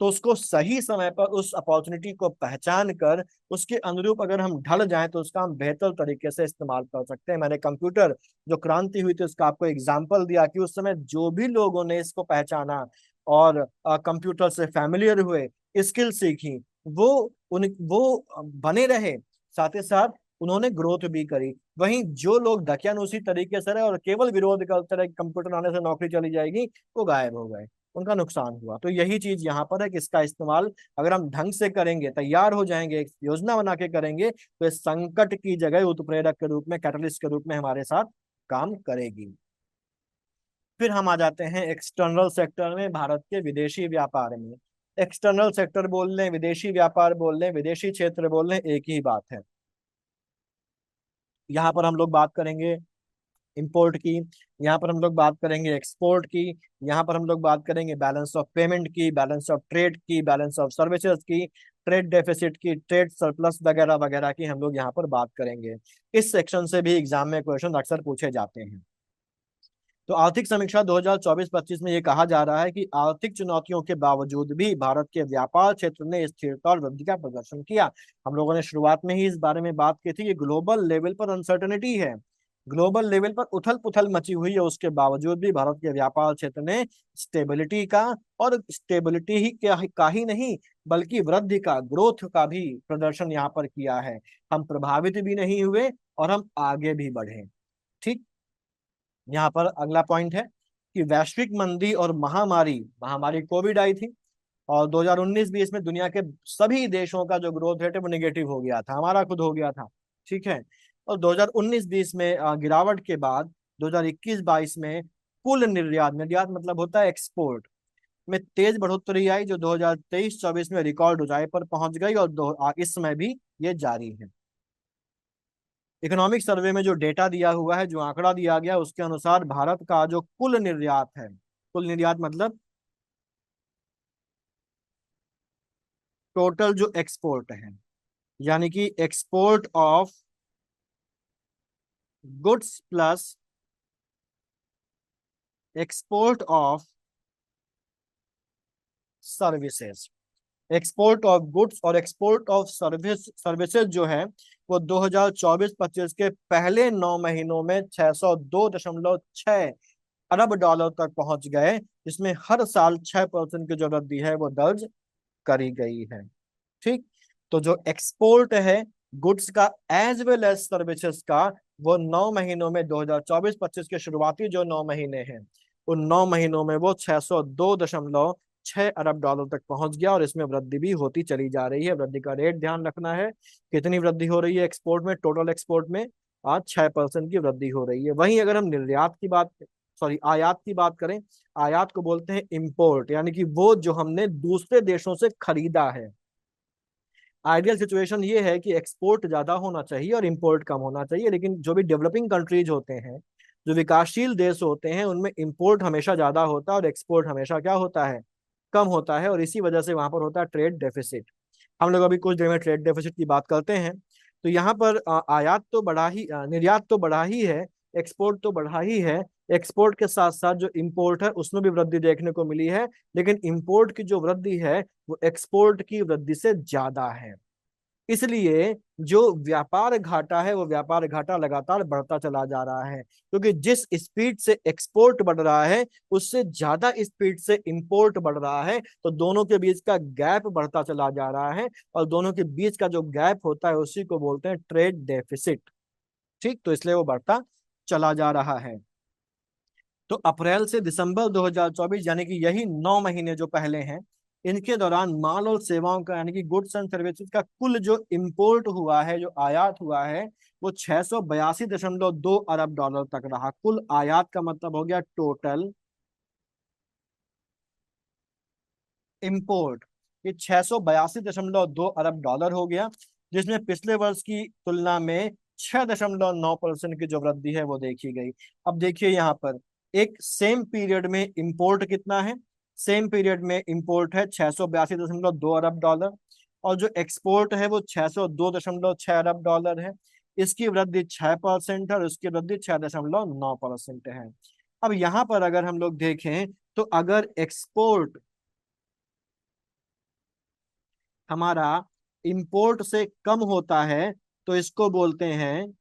तो उसको सही समय पर उस अपॉर्चुनिटी को पहचान कर उसके अनुरूप अगर हम ढल जाएं तो उसका हम बेहतर तरीके से इस्तेमाल कर सकते हैं। मैंने कंप्यूटर जो क्रांति हुई थी उसका आपको एग्जाम्पल दिया कि उस समय जो भी लोगों ने इसको पहचाना और कंप्यूटर से फैमिलियर हुए, स्किल सीखी, वो बने रहे, साथ ही साथ उन्होंने ग्रोथ भी करी। वहीं जो लोग दकियानुसी तरीके से रहे और केवल विरोध करते रहे कंप्यूटर आने से नौकरी चली जाएगी, वो गायब हो गए, उनका नुकसान हुआ। तो यही चीज यहाँ पर है कि इसका इस्तेमाल अगर हम ढंग से करेंगे, तैयार हो जाएंगे, एक योजना बना के करेंगे, तो इस संकट की जगह उत्प्रेरक के रूप में, कैटलिस्ट के रूप में हमारे साथ काम करेगी। फिर हम आ जाते हैं एक्सटर्नल सेक्टर में, भारत के विदेशी व्यापार में। एक्सटर्नल सेक्टर बोल लें, विदेशी व्यापार बोल लें, विदेशी क्षेत्र बोल लें, एक ही बात है। यहाँ पर हम लोग बात करेंगे इंपोर्ट की, यहाँ पर हम लोग बात करेंगे एक्सपोर्ट की, यहाँ पर हम लोग बात करेंगे बैलेंस ऑफ पेमेंट की, बैलेंस ऑफ ट्रेड की, बैलेंस ऑफ सर्विसेज की, ट्रेड डेफिसिट की, ट्रेड सरप्लस वगैरह वगैरह की हम लोग यहाँ पर बात करेंगे। इस सेक्शन से भी एग्जाम में क्वेश्चन अक्सर पूछे जाते हैं। तो आर्थिक समीक्षा 2024-25 में ये कहा जा रहा है कि आर्थिक चुनौतियों के बावजूद भी भारत के व्यापार क्षेत्र ने स्थिरता और वृद्धि का प्रदर्शन किया। हम लोगों ने शुरुआत में ही इस बारे में बात की थी कि ग्लोबल लेवल पर अनसर्टेनिटी है, ग्लोबल लेवल पर उथल पुथल मची हुई है, उसके बावजूद भी भारत के व्यापार क्षेत्र ने स्टेबिलिटी का, और स्टेबिलिटी ही का ही नहीं बल्कि वृद्धि का, ग्रोथ का भी प्रदर्शन यहाँ पर किया है। हम प्रभावित भी नहीं हुए और हम आगे भी बढ़े। ठीक। यहाँ पर अगला पॉइंट है कि वैश्विक मंदी और महामारी महामारी कोविड आई थी, और 2019-20 में दुनिया के सभी देशों का जो ग्रोथ रेट है वो निगेटिव हो गया था, हमारा खुद हो गया था। ठीक है। और 2019-20 में गिरावट के बाद 2021-22 में कुल निर्यात, निर्यात मतलब होता है एक्सपोर्ट, में तेज बढ़ोतरी आई, जो 2023-24 में रिकॉर्ड ऊंचाई पर पहुंच गई, और इस समय भी ये जारी है। इकोनॉमिक सर्वे में जो डेटा दिया हुआ है, जो आंकड़ा दिया गया, उसके अनुसार भारत का जो कुल निर्यात है, कुल निर्यात मतलब टोटल जो एक्सपोर्ट है, यानी कि export of goods plus export of services, export of goods और एक्सपोर्ट ऑफ सर्विसेज जो है वो 2024-25 के पहले 9 महीनों में 602.6 अरब डॉलर तक पहुंच गए, जिसमें हर साल 6% की जो वृद्धि है वो दर्ज करी गई है। ठीक। तो जो एक्सपोर्ट है गुड्स का एज वेल एज सर्विसेज का, वो 9 महीनों में 2024-25 के शुरुआती जो 9 महीने हैं, उन 9 महीनों में वो 602.6 अरब डॉलर तक पहुंच गया, और इसमें वृद्धि भी होती चली जा रही है। वृद्धि का रेट ध्यान रखना है, कितनी वृद्धि हो रही है एक्सपोर्ट में, टोटल एक्सपोर्ट में आज 6% की वृद्धि हो रही है। वहीं अगर हम निर्यात की बात, सॉरी आयात की बात करें, आयात को बोलते हैं इंपोर्ट, यानी कि वो जो हमने दूसरे देशों से खरीदा है। आइडियल सिचुएशन ये है कि एक्सपोर्ट ज्यादा होना चाहिए और इंपोर्ट कम होना चाहिए, लेकिन जो भी डेवलपिंग कंट्रीज होते हैं, जो विकासशील देश होते हैं, उनमें इंपोर्ट हमेशा ज्यादा होता है और एक्सपोर्ट हमेशा क्या होता है, कम होता है, और इसी वजह से वहां पर होता है ट्रेड डेफिसिट। हम लोग अभी कुछ देर में ट्रेड डेफिसिट की बात करते हैं। तो यहाँ पर आयात तो बढ़ा ही, निर्यात तो बढ़ा ही है, एक्सपोर्ट तो बढ़ा ही है। एक्सपोर्ट के साथ साथ जो इंपोर्ट है उसमें भी वृद्धि देखने को मिली है, लेकिन इंपोर्ट की जो वृद्धि है वो एक्सपोर्ट की वृद्धि से ज्यादा है। इसलिए जो व्यापार घाटा है वो व्यापार घाटा लगातार बढ़ता चला जा रहा है, क्योंकि जिस स्पीड से एक्सपोर्ट बढ़ रहा है उससे ज्यादा स्पीड से इंपोर्ट बढ़ रहा है, तो दोनों के बीच का गैप बढ़ता चला जा रहा है, और दोनों के बीच का जो गैप होता है उसी को बोलते हैं ट्रेड डेफिसिट। ठीक, तो इसलिए वो बढ़ता चला जा रहा है। तो अप्रैल से दिसंबर 2024, यानी कि यही 9 महीने जो पहले हैं, इनके दौरान माल और सेवाओं का, यानी कि गुड्स एंड सर्विसेज का कुल जो इंपोर्ट हुआ है, जो आयात हुआ है, वो 682.2 अरब डॉलर तक रहा। कुल आयात का मतलब हो गया टोटल इंपोर्ट, ये 682.2 अरब डॉलर हो गया, जिसमें पिछले वर्ष की तुलना में 6.9% की जो वृद्धि है वो देखी गई। अब देखिए यहाँ पर एक सेम पीरियड में इंपोर्ट कितना है, सेम पीरियड में इंपोर्ट है 682.2 अरब डॉलर, और जो एक्सपोर्ट है वो 602.6 अरब डॉलर है। इसकी वृद्धि 6% है और उसकी वृद्धि 6.9% है। अब यहाँ पर अगर हम लोग देखें, तो अगर एक्सपोर्ट हमारा इंपोर्ट से कम होता है तो इसको बोलते हैं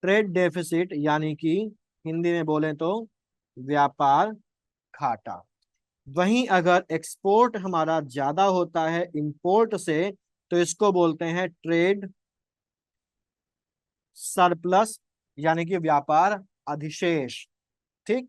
ट्रेड डेफिसिट, यानी कि हिंदी में बोले तो व्यापार घाटा। वहीं अगर एक्सपोर्ट हमारा ज्यादा होता है इंपोर्ट से, तो इसको बोलते हैं ट्रेड सरप्लस, यानी कि व्यापार अधिशेष। ठीक।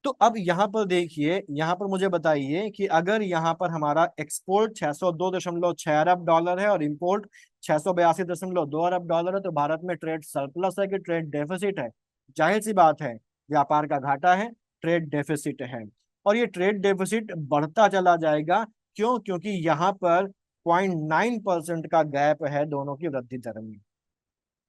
तो अब यहाँ पर देखिए, यहाँ पर मुझे बताइए कि अगर यहाँ पर हमारा एक्सपोर्ट 602.6 अरब डॉलर है और इंपोर्ट 682.2 अरब डॉलर है, तो भारत में ट्रेड सरप्लस है कि ट्रेड डेफिसिट है? जाहिर सी बात है, व्यापार का घाटा है, ट्रेड डेफिसिट है। और ये ट्रेड डेफिसिट बढ़ता चला जाएगा। क्यों? क्योंकि यहाँ पर 0.9% का गैप है दोनों की वृद्धि दर में।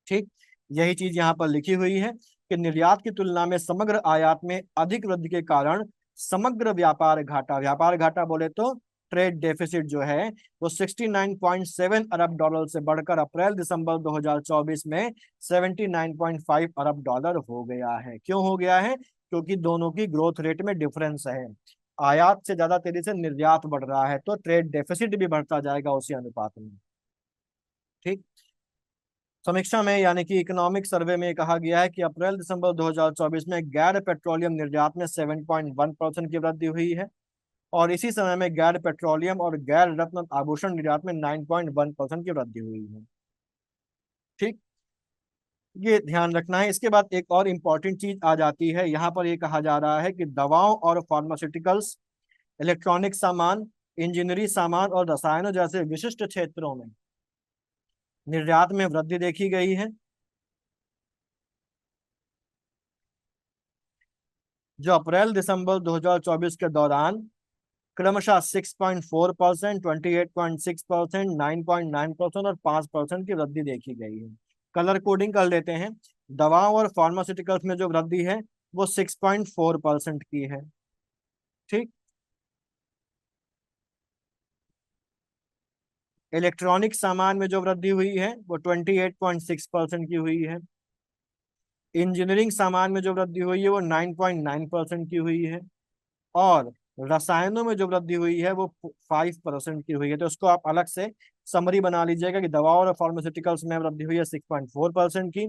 ठीक, यही चीज यहाँ पर लिखी हुई है कि निर्यात की तुलना में समग्र आयात में अधिक वृद्धि के कारण समग्र व्यापार घाटा बोले तो ट्रेड डेफिसिट जो है, वो 69.7 अरब डॉलर से बढ़कर अप्रैल दिसंबर 2024 में 79.5 अरब डॉलर हो गया है। क्यों हो गया है? क्योंकि दोनों की ग्रोथ रेट में डिफरेंस है, आयात से ज्यादा तेजी से निर्यात बढ़ रहा है, तो ट्रेड डेफिसिट भी बढ़ता जाएगा उसी अनुपात में। ठीक। समीक्षा में, यानी कि इकोनॉमिक सर्वे में कहा गया है कि अप्रैल दिसंबर 2024 में गैर पेट्रोलियम निर्यात में 7.1% की वृद्धि हुई है, और इसी समय में गैर पेट्रोलियम और गैर रत्न आभूषण निर्यात में 9.1% की वृद्धि हुई है। ठीक, ये ध्यान रखना है। इसके बाद एक और इम्पॉर्टेंट चीज आ जाती है, यहाँ पर ये कहा जा रहा है कि दवाओं और फार्मास्यूटिकल्स, इलेक्ट्रॉनिक सामान, इंजीनियरी सामान और रसायनों जैसे विशिष्ट क्षेत्रों में निर्यात में वृद्धि देखी गई है। जो अप्रैल दिसंबर 2024 के दौरान क्रमशः 6.4%, 28.6%, 9.9% और 5% की वृद्धि देखी गई है। कलर कोडिंग कर लेते हैं। दवाओं और फार्मास्यूटिकल्स में जो वृद्धि है वो 6.4% की है। ठीक। इलेक्ट्रॉनिक सामान में जो वृद्धि हुई है वो 28.6% की हुई है। इंजीनियरिंग सामान में जो वृद्धि हुई है वो 9.9% की हुई है। और रसायनों में जो वृद्धि हुई है वो 5% की हुई है। तो उसको आप अलग से समरी बना लीजिएगा कि दवाओं और फार्मास्यूटिकल्स में वृद्धि हुई है 6.4% की,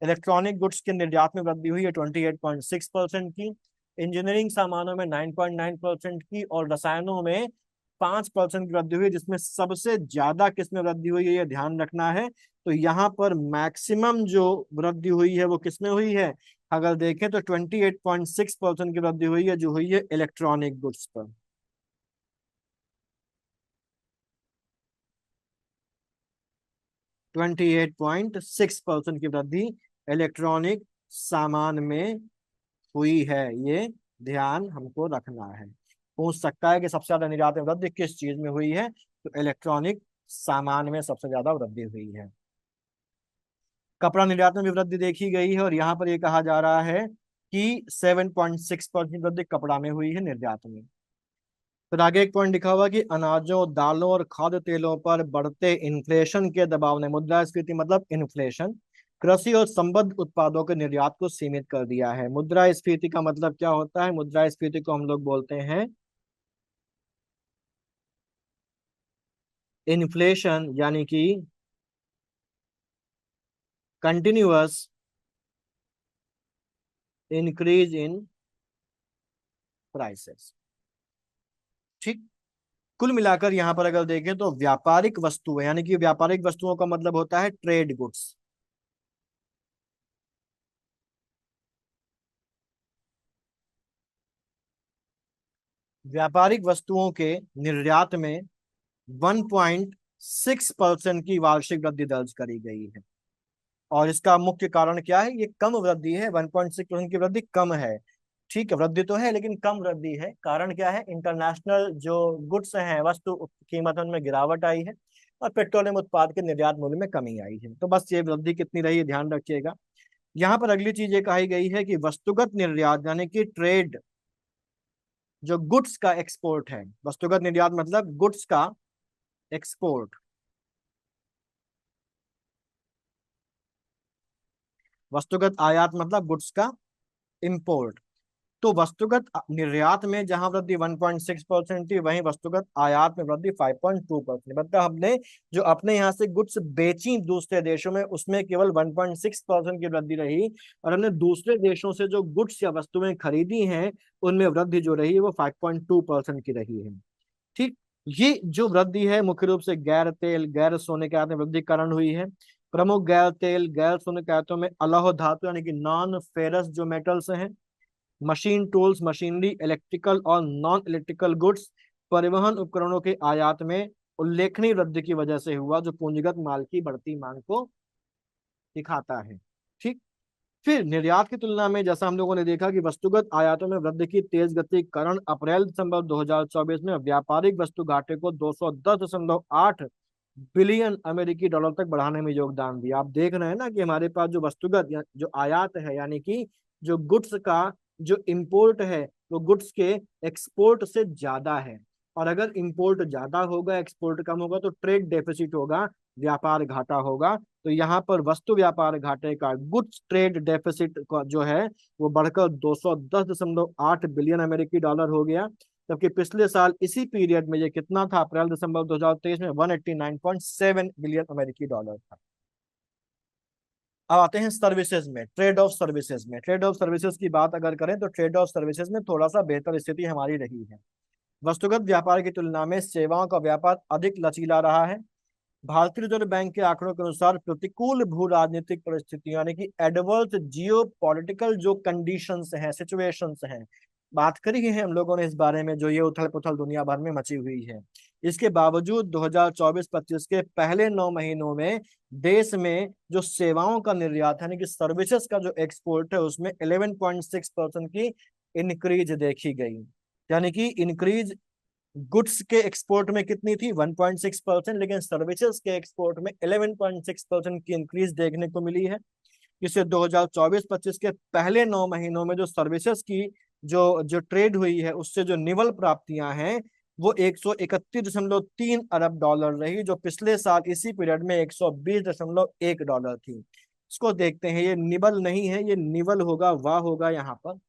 इलेक्ट्रॉनिक गुड्स के निर्यात में वृद्धि हुई है 28.6% की, इंजीनियरिंग सामानों में 9.9% की, और रसायनों में 5% की वृद्धि हुई है, जिसमें सबसे ज्यादा किसमें वृद्धि हुई है ये ध्यान रखना है। तो यहाँ पर मैक्सिमम जो वृद्धि हुई है वो किसमें हुई है, अगर देखें तो 28.6% की वृद्धि हुई है, जो हुई है इलेक्ट्रॉनिक गुड्स पर। 28.6% की वृद्धि इलेक्ट्रॉनिक सामान में हुई है, ये ध्यान हमको रखना है। पूछ सकता है कि सबसे ज्यादा निर्यात में वृद्धि किस चीज में हुई है, तो इलेक्ट्रॉनिक सामान में सबसे ज्यादा वृद्धि हुई है। कपड़ा निर्यात में भी वृद्धि देखी गई है, और यहाँ पर ये कहा जा रहा है कि 7.6% वृद्धि कपड़ा में हुई है निर्यात में। फिर आगे एक पॉइंट लिखा हुआ कि अनाजों, दालों और खाद्य तेलों पर बढ़ते इन्फ्लेशन के दबाव ने मुद्रास्फीति मतलब इन्फ्लेशन, कृषि और संबद्ध उत्पादों के निर्यात को सीमित कर दिया है। मुद्रास्फीति का मतलब क्या होता है, मुद्रास्फीति को हम लोग बोलते हैं इन्फ्लेशन, यानी कि कंटिन्यूअस इंक्रीज इन प्राइसेस। ठीक। कुल मिलाकर यहां पर अगर देखें तो व्यापारिक वस्तुएं, यानी कि व्यापारिक वस्तुओं का मतलब होता है ट्रेड गुड्स, व्यापारिक वस्तुओं के निर्यात में 1.6% की वार्षिक वृद्धि दर्ज करी गई है। और इसका मुख्य कारण क्या है, ये कम वृद्धि है, 1.6% की वृद्धि कम है। ठीक है, वृद्धि तो है लेकिन कम वृद्धि है। कारण क्या है, इंटरनेशनल जो गुड्स हैं, वस्तु कीमतों में गिरावट आई है, और पेट्रोलियम उत्पाद के निर्यात मूल्य में कमी आई है। तो बस ये वृद्धि कितनी रही है ध्यान रखिएगा। यहाँ पर अगली चीज ये कही गई है कि वस्तुगत निर्यात यानी कि ट्रेड, जो गुड्स का एक्सपोर्ट है, वस्तुगत निर्यात मतलब गुड्स का एक्सपोर्ट, वस्तुगत आयात मतलब गुड्स का इंपोर्ट। तो वस्तुगत निर्यात में जहां वृद्धि 1.6% थी, वहीं वस्तुगत आयात में वृद्धि 5.2%। मतलब हमने जो अपने यहाँ से गुड्स बेची दूसरे देशों में, उसमें केवल 1.6% की वृद्धि रही, और हमने दूसरे देशों से जो गुड्स या वस्तुएं खरीदी हैं, उनमें वृद्धि जो रही है वो 5.2% की रही है। ठीक। ये जो वृद्धि है मुख्य रूप से गैर तेल, गैर सोने के आयात में वृद्धि कारण हुई है। प्रमुख गैर तेल, गैर सोने के आयातों में अलौह धातु यानी कि नॉन फेरस जो मेटल्स हैं, मशीन टूल्स, मशीनरी, इलेक्ट्रिकल और नॉन इलेक्ट्रिकल गुड्स, परिवहन उपकरणों के आयात में उल्लेखनीय वृद्धि की वजह से हुआ, जो पूंजीगत माल की बढ़ती मांग को दिखाता है। ठीक। फिर निर्यात की तुलना में जैसा हम लोगों ने देखा कि वस्तुगत आयातों में वृद्धि की तेज गति के कारण अप्रैल दिसंबर 2024 में व्यापारिक वस्तु घाटे को 210.8 बिलियन अमेरिकी डॉलर तक बढ़ाने में योगदान दिया। आप देख रहे हैं ना कि हमारे पास जो वस्तुगत जो आयात है, यानी कि जो गुड्स का जो इंपोर्ट है, वो गुड्स के एक्सपोर्ट से ज्यादा है। और अगर इंपोर्ट ज्यादा होगा, एक्सपोर्ट कम होगा, तो ट्रेड डेफिसिट होगा, व्यापार घाटा होगा। तो यहाँ पर वस्तु व्यापार घाटे का, गुड्स ट्रेड डेफिसिट का जो है वो बढ़कर 210.8 बिलियन अमेरिकी डॉलर हो गया। जबकि पिछले साल इसी पीरियड में ये कितना था, अप्रैल दिसंबर 2023 में 189.7 बिलियन अमेरिकी डॉलर था। अब आते हैं सर्विसेज में, ट्रेड ऑफ सर्विसेज में। ट्रेड ऑफ सर्विसेज की बात अगर करें तो ट्रेड ऑफ सर्विसेज में थोड़ा सा बेहतर स्थिति हमारी रही है। वस्तुगत व्यापार की तुलना में सेवाओं का व्यापार अधिक लचीला रहा है। भारतीय रिजर्व बैंक के आंकड़ों के अनुसार प्रतिकूल भू राजनीतिक परिस्थितियों यानी कि एडवर्स जियो पॉलिटिकल जो कंडीशंस हैं, सिचुएशंस हैं, बात करी है हम लोगों ने इस बारे में, जो ये उथल पुथल दुनिया भर में मची हुई है, इसके बावजूद 2024-25 के पहले 9 महीनों में देश में जो सेवाओं का निर्यात यानी कि सर्विसेज का जो एक्सपोर्ट है, उसमें 11.6% की इंक्रीज देखी गई। यानी कि इंक्रीज गुड्स के एक्सपोर्ट में कितनी थी, 1.6%, लेकिन सर्विसेज के एक्सपोर्ट में 11.6% की इंक्रीज देखने को मिली है। इससे 2024-25 के पहले 9 महीनों में जो सर्विसेज की जो जो ट्रेड हुई है, उससे जो निवल प्राप्तियां हैं, वो 131.3 अरब डॉलर रही, जो पिछले साल इसी पीरियड में 120.1 डॉलर थी। इसको देखते हैं, ये निवल नहीं है, ये निवल होगा, वाह होगा यहाँ पर।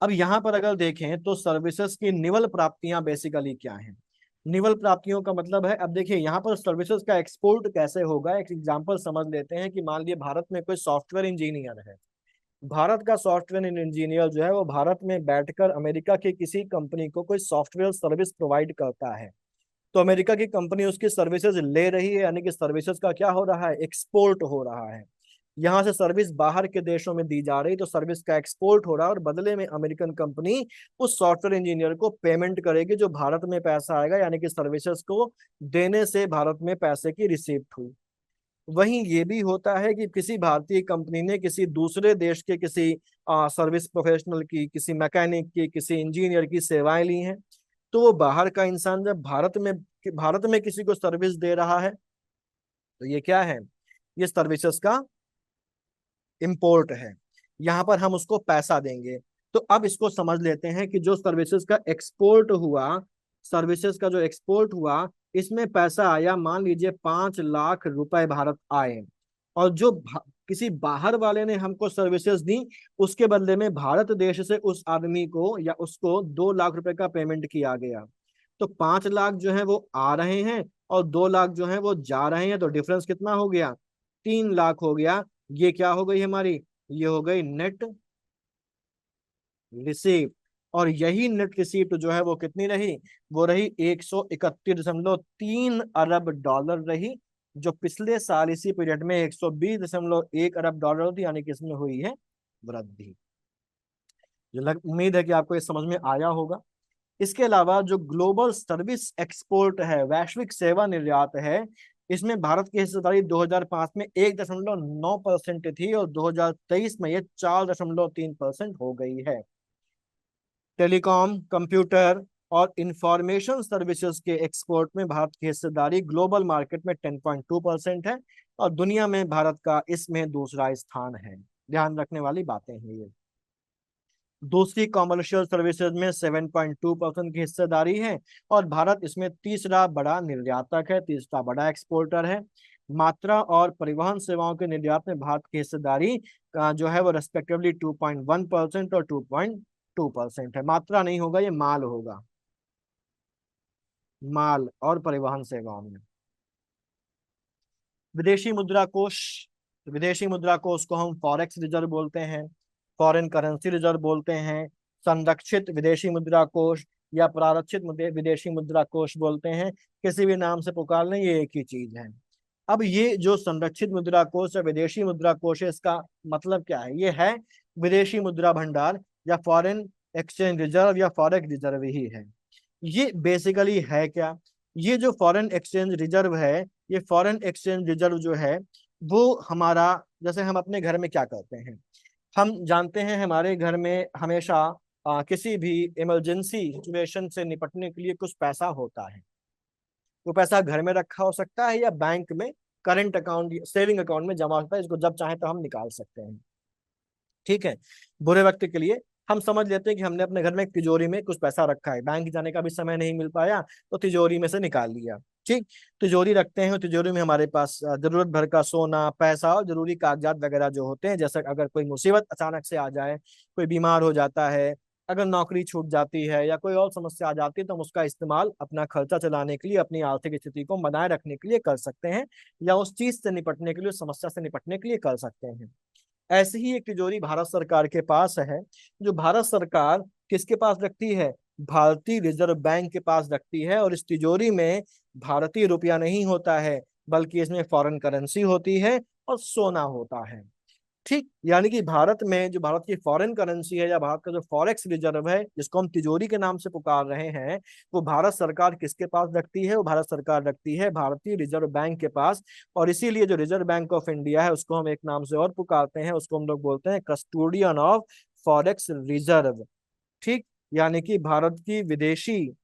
अब यहां पर अगर देखें तो सर्विसेज की निवल प्राप्तियां बेसिकली क्या हैं, निवल प्राप्तियों का मतलब है, अब देखिए यहाँ पर सर्विसेज का एक्सपोर्ट कैसे होगा, एक एग्जांपल समझ लेते हैं कि मान लीजिए भारत में कोई सॉफ्टवेयर इंजीनियर है। भारत का सॉफ्टवेयर इंजीनियर जो है वो भारत में बैठकर अमेरिका की किसी कंपनी को कोई सॉफ्टवेयर सर्विस प्रोवाइड करता है। तो अमेरिका की कंपनी उसकी सर्विसेज ले रही है, यानी कि सर्विसेज का क्या हो रहा है, एक्सपोर्ट हो रहा है। यहाँ से सर्विस बाहर के देशों में दी जा रही, तो सर्विस का एक्सपोर्ट हो रहा है और बदले में अमेरिकन कंपनी उस सॉफ्टवेयर इंजीनियर को पेमेंट करेगी, जो भारत में पैसा आएगा, यानी कि सर्विसेज को देने से भारत में पैसे की रिसीप्ट हुई। वहीं ये भी होता है कि किसी भारतीय कंपनी ने किसी दूसरे देश के किसी सर्विस प्रोफेशनल की, किसी मैकेनिक की, किसी इंजीनियर की सेवाएं ली हैं, तो वो बाहर का इंसान जब भारत में किसी को सर्विस दे रहा है, तो ये क्या है, ये सर्विसेज का इंपोर्ट है। यहाँ पर हम उसको पैसा देंगे। तो अब इसको समझ लेते हैं कि जो सर्विसेज का एक्सपोर्ट हुआ, सर्विसेज का जो एक्सपोर्ट हुआ, इसमें पैसा आया, मान लीजिए 5 लाख रुपए भारत आए, और जो किसी बाहर वाले ने हमको सर्विसेज दी, उसके बदले में भारत देश से उस आदमी को या उसको 2 लाख रुपए का पेमेंट किया गया। तो 5 लाख जो है वो आ रहे हैं और 2 लाख जो है वो जा रहे हैं, तो डिफरेंस कितना हो गया, 3 लाख हो गया। ये क्या हो गई हमारी, ये हो गई नेट रिसीप्ट। और यही नेट रिसीप्ट जो है वो कितनी रही, वो रही 131.3 अरब डॉलर रही, जो पिछले साल इसी पीरियड में 120.1 अरब डॉलर थी, यानी कि इसमें हुई है वृद्धि। उम्मीद है कि आपको ये समझ में आया होगा। इसके अलावा जो ग्लोबल सर्विस एक्सपोर्ट है, वैश्विक सेवा निर्यात है, इसमें भारत की हिस्सेदारी 2005 में 1.9% थी और 2023 में ये 4.3% हो गई है। टेलीकॉम, कंप्यूटर और इंफॉर्मेशन सर्विसेज के एक्सपोर्ट में भारत की हिस्सेदारी ग्लोबल मार्केट में 10.2% है और दुनिया में भारत का इसमें दूसरा स्थान है। ध्यान रखने वाली बातें हैं ये। दूसरी कॉमर्शियल सर्विसेज में 7.2% की हिस्सेदारी है और भारत इसमें तीसरा बड़ा निर्यातक है, तीसरा बड़ा एक्सपोर्टर है। मात्रा और परिवहन सेवाओं के निर्यात में भारत की हिस्सेदारी जो है वो रेस्पेक्टिवली 2.1% और 2.2% है। मात्रा नहीं होगा, ये माल होगा, माल और परिवहन सेवाओं में। विदेशी मुद्रा कोष, विदेशी मुद्रा कोष को हम फॉरेक्स रिजर्व बोलते हैं, फॉरेन करेंसी रिजर्व बोलते हैं, संरक्षित विदेशी मुद्रा कोष या प्रारक्षित विदेशी मुद्रा कोष बोलते हैं। किसी भी नाम से पुकार लें, ये एक ही चीज है। अब ये जो संरक्षित मुद्रा कोष या विदेशी मुद्रा कोष है, इसका मतलब क्या है, ये है विदेशी मुद्रा भंडार या फॉरेन एक्सचेंज रिजर्व या फॉरेक्स रिजर्व ही है। ये बेसिकली है क्या, ये जो फॉरेन एक्सचेंज रिजर्व है, ये फॉरेन एक्सचेंज रिजर्व जो है वो हमारा, जैसे हम अपने घर में क्या करते हैं, हम जानते हैं हमारे घर में हमेशा किसी भी इमरजेंसी सिचुएशन से निपटने के लिए कुछ पैसा होता है। वो पैसा घर में रखा हो सकता है या बैंक में करंट अकाउंट, सेविंग अकाउंट में जमा होता है, इसको जब चाहे तो हम निकाल सकते हैं। ठीक है, बुरे वक्त के लिए हम समझ लेते हैं कि हमने अपने घर में एक तिजोरी में कुछ पैसा रखा है, बैंक जाने का भी समय नहीं मिल पाया तो तिजोरी में से निकाल लिया। ठीक, तिजोरी रखते हैं और तिजोरी में हमारे पास जरूरत भर का सोना, पैसा और जरूरी कागजात वगैरह जो होते हैं, जैसे अगर कोई मुसीबत अचानक से आ जाए, कोई बीमार हो जाता है, अगर नौकरी छूट जाती है या कोई और समस्या आ जाती है, तो हम उसका इस्तेमाल अपना खर्चा चलाने के लिए, अपनी आर्थिक स्थिति को बनाए रखने के लिए कर सकते हैं, या उस चीज से निपटने के लिए, उस समस्या से निपटने के लिए कर सकते हैं। ऐसी ही एक तिजोरी भारत सरकार के पास है, जो भारत सरकार किसके पास रखती है, भारतीय रिजर्व बैंक के पास रखती है। और इस तिजोरी में भारतीय रुपया नहीं होता है, बल्कि इसमें फॉरेन करेंसी होती है और सोना होता है। ठीक, यानी कि भारत में जो भारत की फॉरेन करेंसी है या भारत का जो फॉरेक्स रिजर्व है, जिसको हम तिजोरी के नाम से पुकार रहे हैं, वो भारत सरकार किसके पास रखती है, वो भारत सरकार रखती है भारतीय रिजर्व बैंक के पास। और इसीलिए जो रिजर्व बैंक ऑफ इंडिया है, उसको हम एक नाम से और पुकारते हैं, उसको हम लोग बोलते हैं कस्टोडियन ऑफ फॉरेक्स रिजर्व। ठीक, यानी कि भारत की विदेशी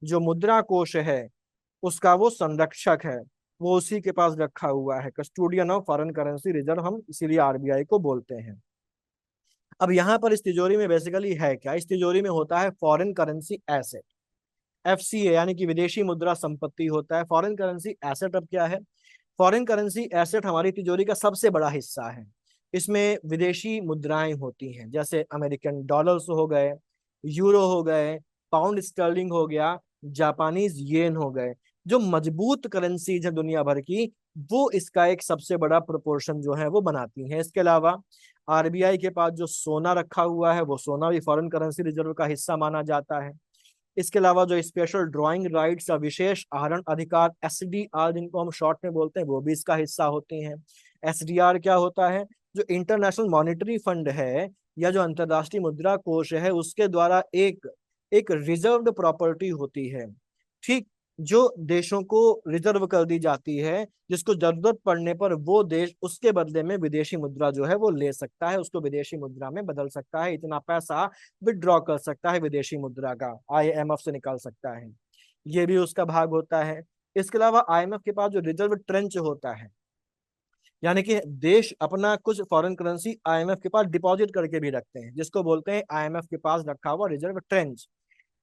जो मुद्रा कोष है, उसका वो संरक्षक है, वो उसी के पास रखा हुआ है, custodian of foreign currency reserve हम इसीलिए आरबीआई को बोलते हैं। अब यहाँ पर इस तिजोरी में बेसिकली है क्या, इस तिजोरी में होता है फॉरेन करेंसी एसेट, एफसीए, यानी कि विदेशी मुद्रा संपत्ति होता है फॉरेन करेंसी एसेट। अब क्या है, फॉरेन करेंसी एसेट हमारी तिजोरी का सबसे बड़ा हिस्सा है। इसमें विदेशी मुद्राएं होती हैं, जैसे अमेरिकन डॉलर्स हो गए, यूरो हो गए, पाउंड स्टर्लिंग हो गया, जापानीज येन हो गए। जो मजबूत करेंसीज है दुनिया भर की, वो इसका एक सबसे बड़ा प्रोपोर्शन जो है वो बनाती हैं। इसके अलावा आरबीआई के पास जो सोना रखा हुआ है, वो सोना भी फॉरेन करेंसी रिजर्व का हिस्सा माना जाता है। इसके अलावा जो स्पेशल ड्राइंग राइट्स या विशेष आहरण अधिकार, एसडीआर जिनको हम शॉर्ट में बोलते हैं, वो भी इसका हिस्सा होती हैं। एसडीआर क्या होता है? जो इंटरनेशनल मॉनेटरी फंड है या जो अंतरराष्ट्रीय मुद्रा कोष है, उसके द्वारा एक एक रिजर्व्ड प्रॉपर्टी होती है, ठीक, जो देशों को रिजर्व कर दी जाती है, जिसको जरूरत पड़ने पर वो देश उसके बदले में विदेशी मुद्रा जो है वो ले सकता है, उसको विदेशी मुद्रा में बदल सकता है, इतना पैसा विड्रॉ कर सकता है विदेशी मुद्रा का, आईएमएफ से निकाल सकता है। ये भी उसका भाग होता है। इसके अलावा आईएमएफ के पास जो रिजर्व ट्रेंच होता है, यानी कि देश अपना कुछ फॉरेन करेंसी आईएमएफ के पास डिपॉजिट करके भी रखते हैं, जिसको बोलते हैं आईएमएफ के पास रखा हुआ रिजर्व ट्रेंच।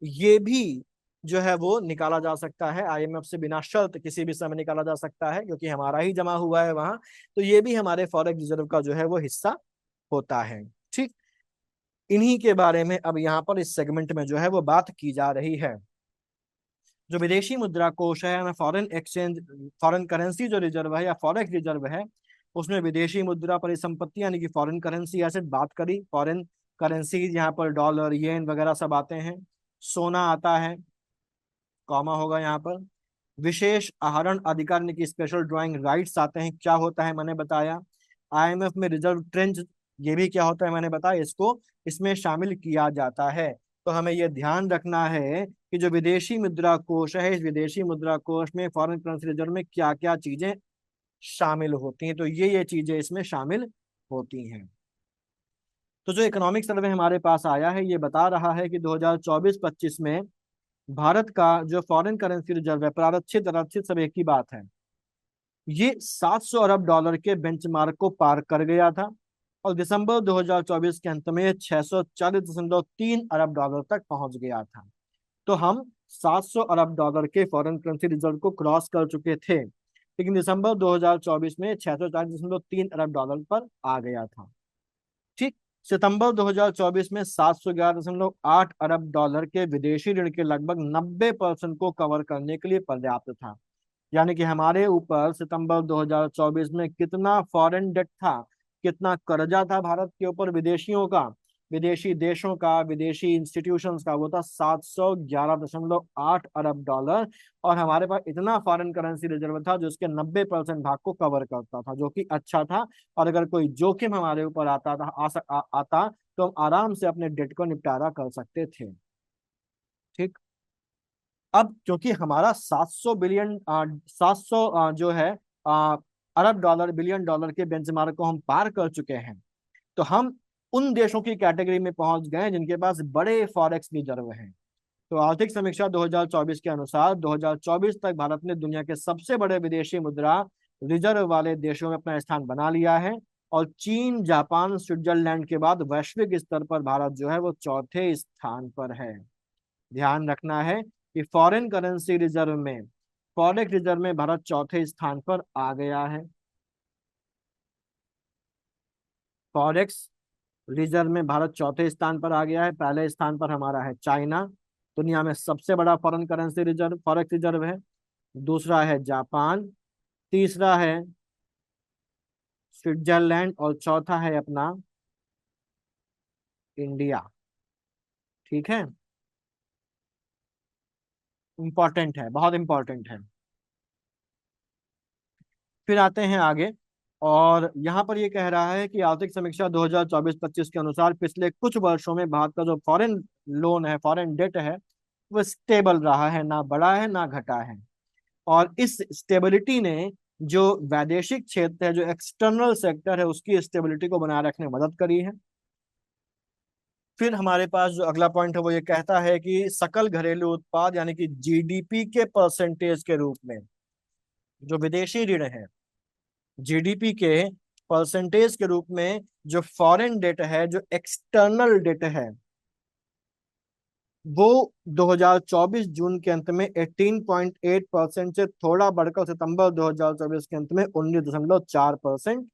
ये भी जो है वो निकाला जा सकता है आईएमएफ से, बिना शर्त किसी भी समय निकाला जा सकता है, क्योंकि हमारा ही जमा हुआ है वहां। तो ये भी हमारे फॉरेक्स रिजर्व का जो है वो हिस्सा होता है। ठीक, इन्हीं के बारे में अब यहाँ पर इस सेगमेंट में जो है वो बात की जा रही है। जो विदेशी मुद्रा कोष है, हमें फॉरेन एक्सचेंज, फॉरेन करेंसी जो रिजर्व है या फॉरेक्स रिजर्व है, उसमें विदेशी मुद्रा परिसंपत्ति यानी कि फॉरेन करेंसी एसेट बात करी, फॉरेन करेंसीज यहाँ पर डॉलर, येन वगैरह सब आते हैं। सोना आता है, कॉमा होगा यहाँ पर। विशेष आहरण अधिकार यानी कि स्पेशल ड्राइंग राइट्स आते हैं, क्या होता है मैंने बताया। आईएमएफ में रिजर्व ट्रेंच, ये भी क्या होता है मैंने बताया, इसको इसमें शामिल किया जाता है। तो हमें यह ध्यान रखना है कि जो विदेशी मुद्रा कोष है, इस विदेशी मुद्रा कोष में फॉरेन करेंसी रिजर्व में क्या क्या चीजें शामिल होती हैं, तो ये चीजें इसमें शामिल होती हैं। तो जो इकोनॉमिक सर्वे हमारे पास आया है, ये बता रहा है कि 2024-25 में भारत का जो फॉरेन करेंसी रिजर्व है, प्रारक्षित आरक्षित सब एक ही बात है, ये 700 अरब डॉलर के बेंचमार्क को पार कर गया था, और दिसंबर 2024 के अंत में 640.3 अरब डॉलर तक पहुंच गया था। तो हम 700 अरब डॉलर के फॉरेन करेंसी रिजर्व को क्रॉस कर चुके थे, लेकिन दिसंबर 2024 में 640.3 अरब डॉलर पर आ गया था। ठीक, सितंबर 2024 में 711.8 अरब डॉलर के विदेशी ऋण के लगभग 90% को कवर करने के लिए पर्याप्त था। यानी कि हमारे ऊपर सितंबर 2024 में कितना फॉरेन डेट था, कितना कर्जा था भारत के ऊपर विदेशियों का, विदेशी देशों का, विदेशी इंस्टीट्यूशंस का, वो था 711.8 अरब डॉलर। और हमारे पास इतना फॉरेन करेंसी रिजर्व था जो उसके 90% भाग को कवर करता था, जो कि अच्छा था। और अगर कोई जोखिम हमारे ऊपर आता था, आता, तो हम आराम से अपने डेट को निपटारा कर सकते थे। ठीक, अब क्योंकि हमारा 700 बिलियन 700 जो है आ, अरब डॉलर, बिलियन डॉलर के बेंचमार्क को हम पार कर चुके हैं, तो हम उन देशों की कैटेगरी में पहुंच गए जिनके पास बड़े फॉरेक्स रिजर्व हैं। तो आर्थिक समीक्षा 2024 के अनुसार 2024 तक भारत ने दुनिया के सबसे बड़े विदेशी मुद्रा रिजर्व वाले देशों में अपना स्थान बना लिया है, और चीन, जापान, स्विट्जरलैंड के बाद वैश्विक स्तर पर भारत जो है वो चौथे स्थान पर है। ध्यान रखना है कि फॉरेन करेंसी रिजर्व में, फॉरेक्स रिजर्व में भारत चौथे स्थान पर आ गया है। फॉरेक्स रिजर्व में भारत चौथे स्थान पर आ गया है। पहले स्थान पर हमारा है चाइना, दुनिया में सबसे बड़ा foreign currency reserve, forex reserve है। दूसरा है जापान, तीसरा है स्विट्जरलैंड, और चौथा है अपना इंडिया। ठीक है, इंपॉर्टेंट है, बहुत इंपॉर्टेंट है। फिर आते हैं आगे, और यहाँ पर ये कह रहा है कि आर्थिक समीक्षा 2024-25 के अनुसार पिछले कुछ वर्षों में भारत का जो फॉरेन लोन है, फॉरेन डेट है, वो स्टेबल रहा है, ना बढ़ा है ना घटा है। और इस स्टेबिलिटी ने जो वैदेशिक क्षेत्र है, जो एक्सटर्नल सेक्टर है, उसकी स्टेबिलिटी को बनाए रखने में मदद करी है। फिर हमारे पास जो अगला पॉइंट है वो ये कहता है कि सकल घरेलू उत्पाद यानी कि जीडीपी के परसेंटेज के रूप में जो विदेशी ऋण है, जीडीपी के परसेंटेज के रूप में जो फॉरेन डेट है, जो एक्सटर्नल डेट है, वो 2024 जून के अंत में 18.8% से थोड़ा बढ़कर सितंबर 2024 के अंत में 19.4%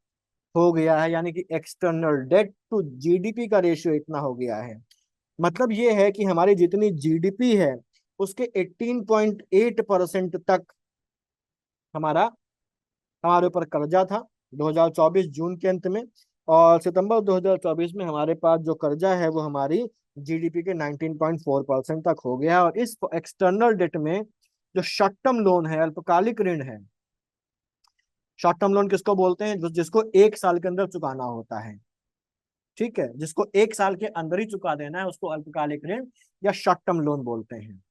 हो गया है। यानी कि एक्सटर्नल डेट टू जीडीपी का रेशियो इतना हो गया है। मतलब ये है कि हमारी जितनी जीडीपी है, उसके 18.8% तक हमारा हमारे ऊपर कर्जा था 2024 जून के अंत में। और सितंबर 2024 में हमारे पास जो कर्जा है वो हमारी जीडीपी के 19.4% तक हो गया। और इस एक्सटर्नल डेट में जो शॉर्ट टर्म लोन है, अल्पकालिक ऋण है, शॉर्ट टर्म लोन किसको बोलते हैं? जिसको एक साल के अंदर चुकाना होता है, ठीक है, जिसको एक साल के अंदर ही चुका देना है, उसको अल्पकालिक ऋण या शॉर्ट टर्म लोन बोलते हैं।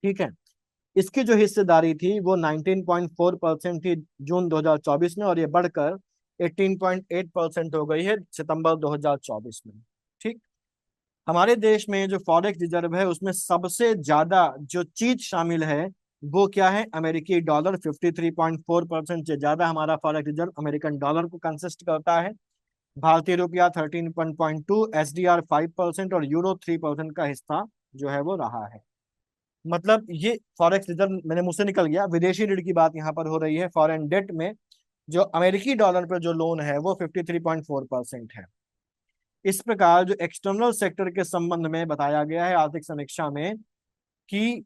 ठीक है, इसकी जो हिस्सेदारी थी वो 19.4% थी जून 2024 में, और ये बढ़कर 18.8% हो गई है सितंबर 2024 में। ठीक, हमारे देश में जो फॉरेक्स रिजर्व है उसमें सबसे ज्यादा जो चीज शामिल है वो क्या है? अमेरिकी डॉलर। 53.4% से ज्यादा हमारा फॉरेक्स रिजर्व अमेरिकन डॉलर को कंसिस्ट करता है। भारतीय रुपया 13.2, एसडीआर 5% और यूरो 3% का हिस्सा जो है वो रहा है। मतलब ये फॉरेक्स रिजर्व मैंने मुझसे निकल गया, विदेशी ऋण की बात यहाँ पर हो रही है। फॉरेन डेट में जो अमेरिकी डॉलर पर जो लोन है वो 53.4% है। इस प्रकार जो एक्सटर्नल सेक्टर के संबंध में बताया गया है आर्थिक समीक्षा में कि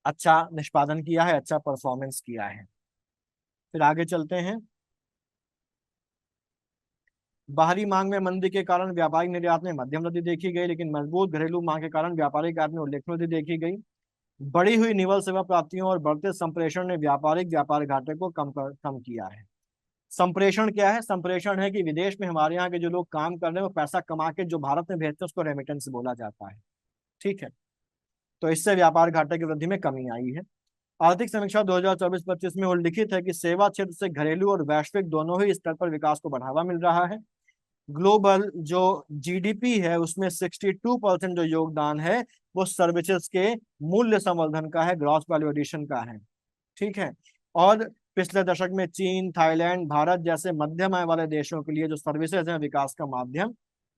अच्छा निष्पादन किया है, अच्छा परफॉर्मेंस किया है। फिर आगे चलते हैं। बाहरी मांग में मंदी के कारण व्यापारिक निर्यात में मध्यम वृद्धि देखी गई, लेकिन मजबूत घरेलू मांग के कारण व्यापारिक आय में उल्लेखनीय वृद्धि देखी गई। बढ़ी हुई निवल सेवा प्राप्तियों और बढ़ते संप्रेषण ने व्यापारिक व्यापार घाटे को कम किया है। संप्रेषण क्या है? संप्रेषण है कि विदेश में हमारे यहाँ के जो लोग काम कर रहे हैं वो पैसा कमा के जो भारत में भेजते हैं उसको रेमिटेंस बोला जाता है। ठीक है, तो इससे व्यापार घाटे की वृद्धि में कमी आई है। आर्थिक समीक्षा 2024-25 में उल्लिखित है कि सेवा क्षेत्र से घरेलू और वैश्विक दोनों ही स्तर पर विकास को बढ़ावा मिल रहा है। ग्लोबल जो जीडीपी है उसमें 62% जो योगदान है वो सर्विसेज के मूल्य संवर्धन का है, ग्रॉस वैल्यू एडिशन का है। ठीक है, और पिछले दशक में चीन, थाईलैंड, भारत जैसे मध्यम आय वाले देशों के लिए जो सर्विसेज हैं विकास का माध्यम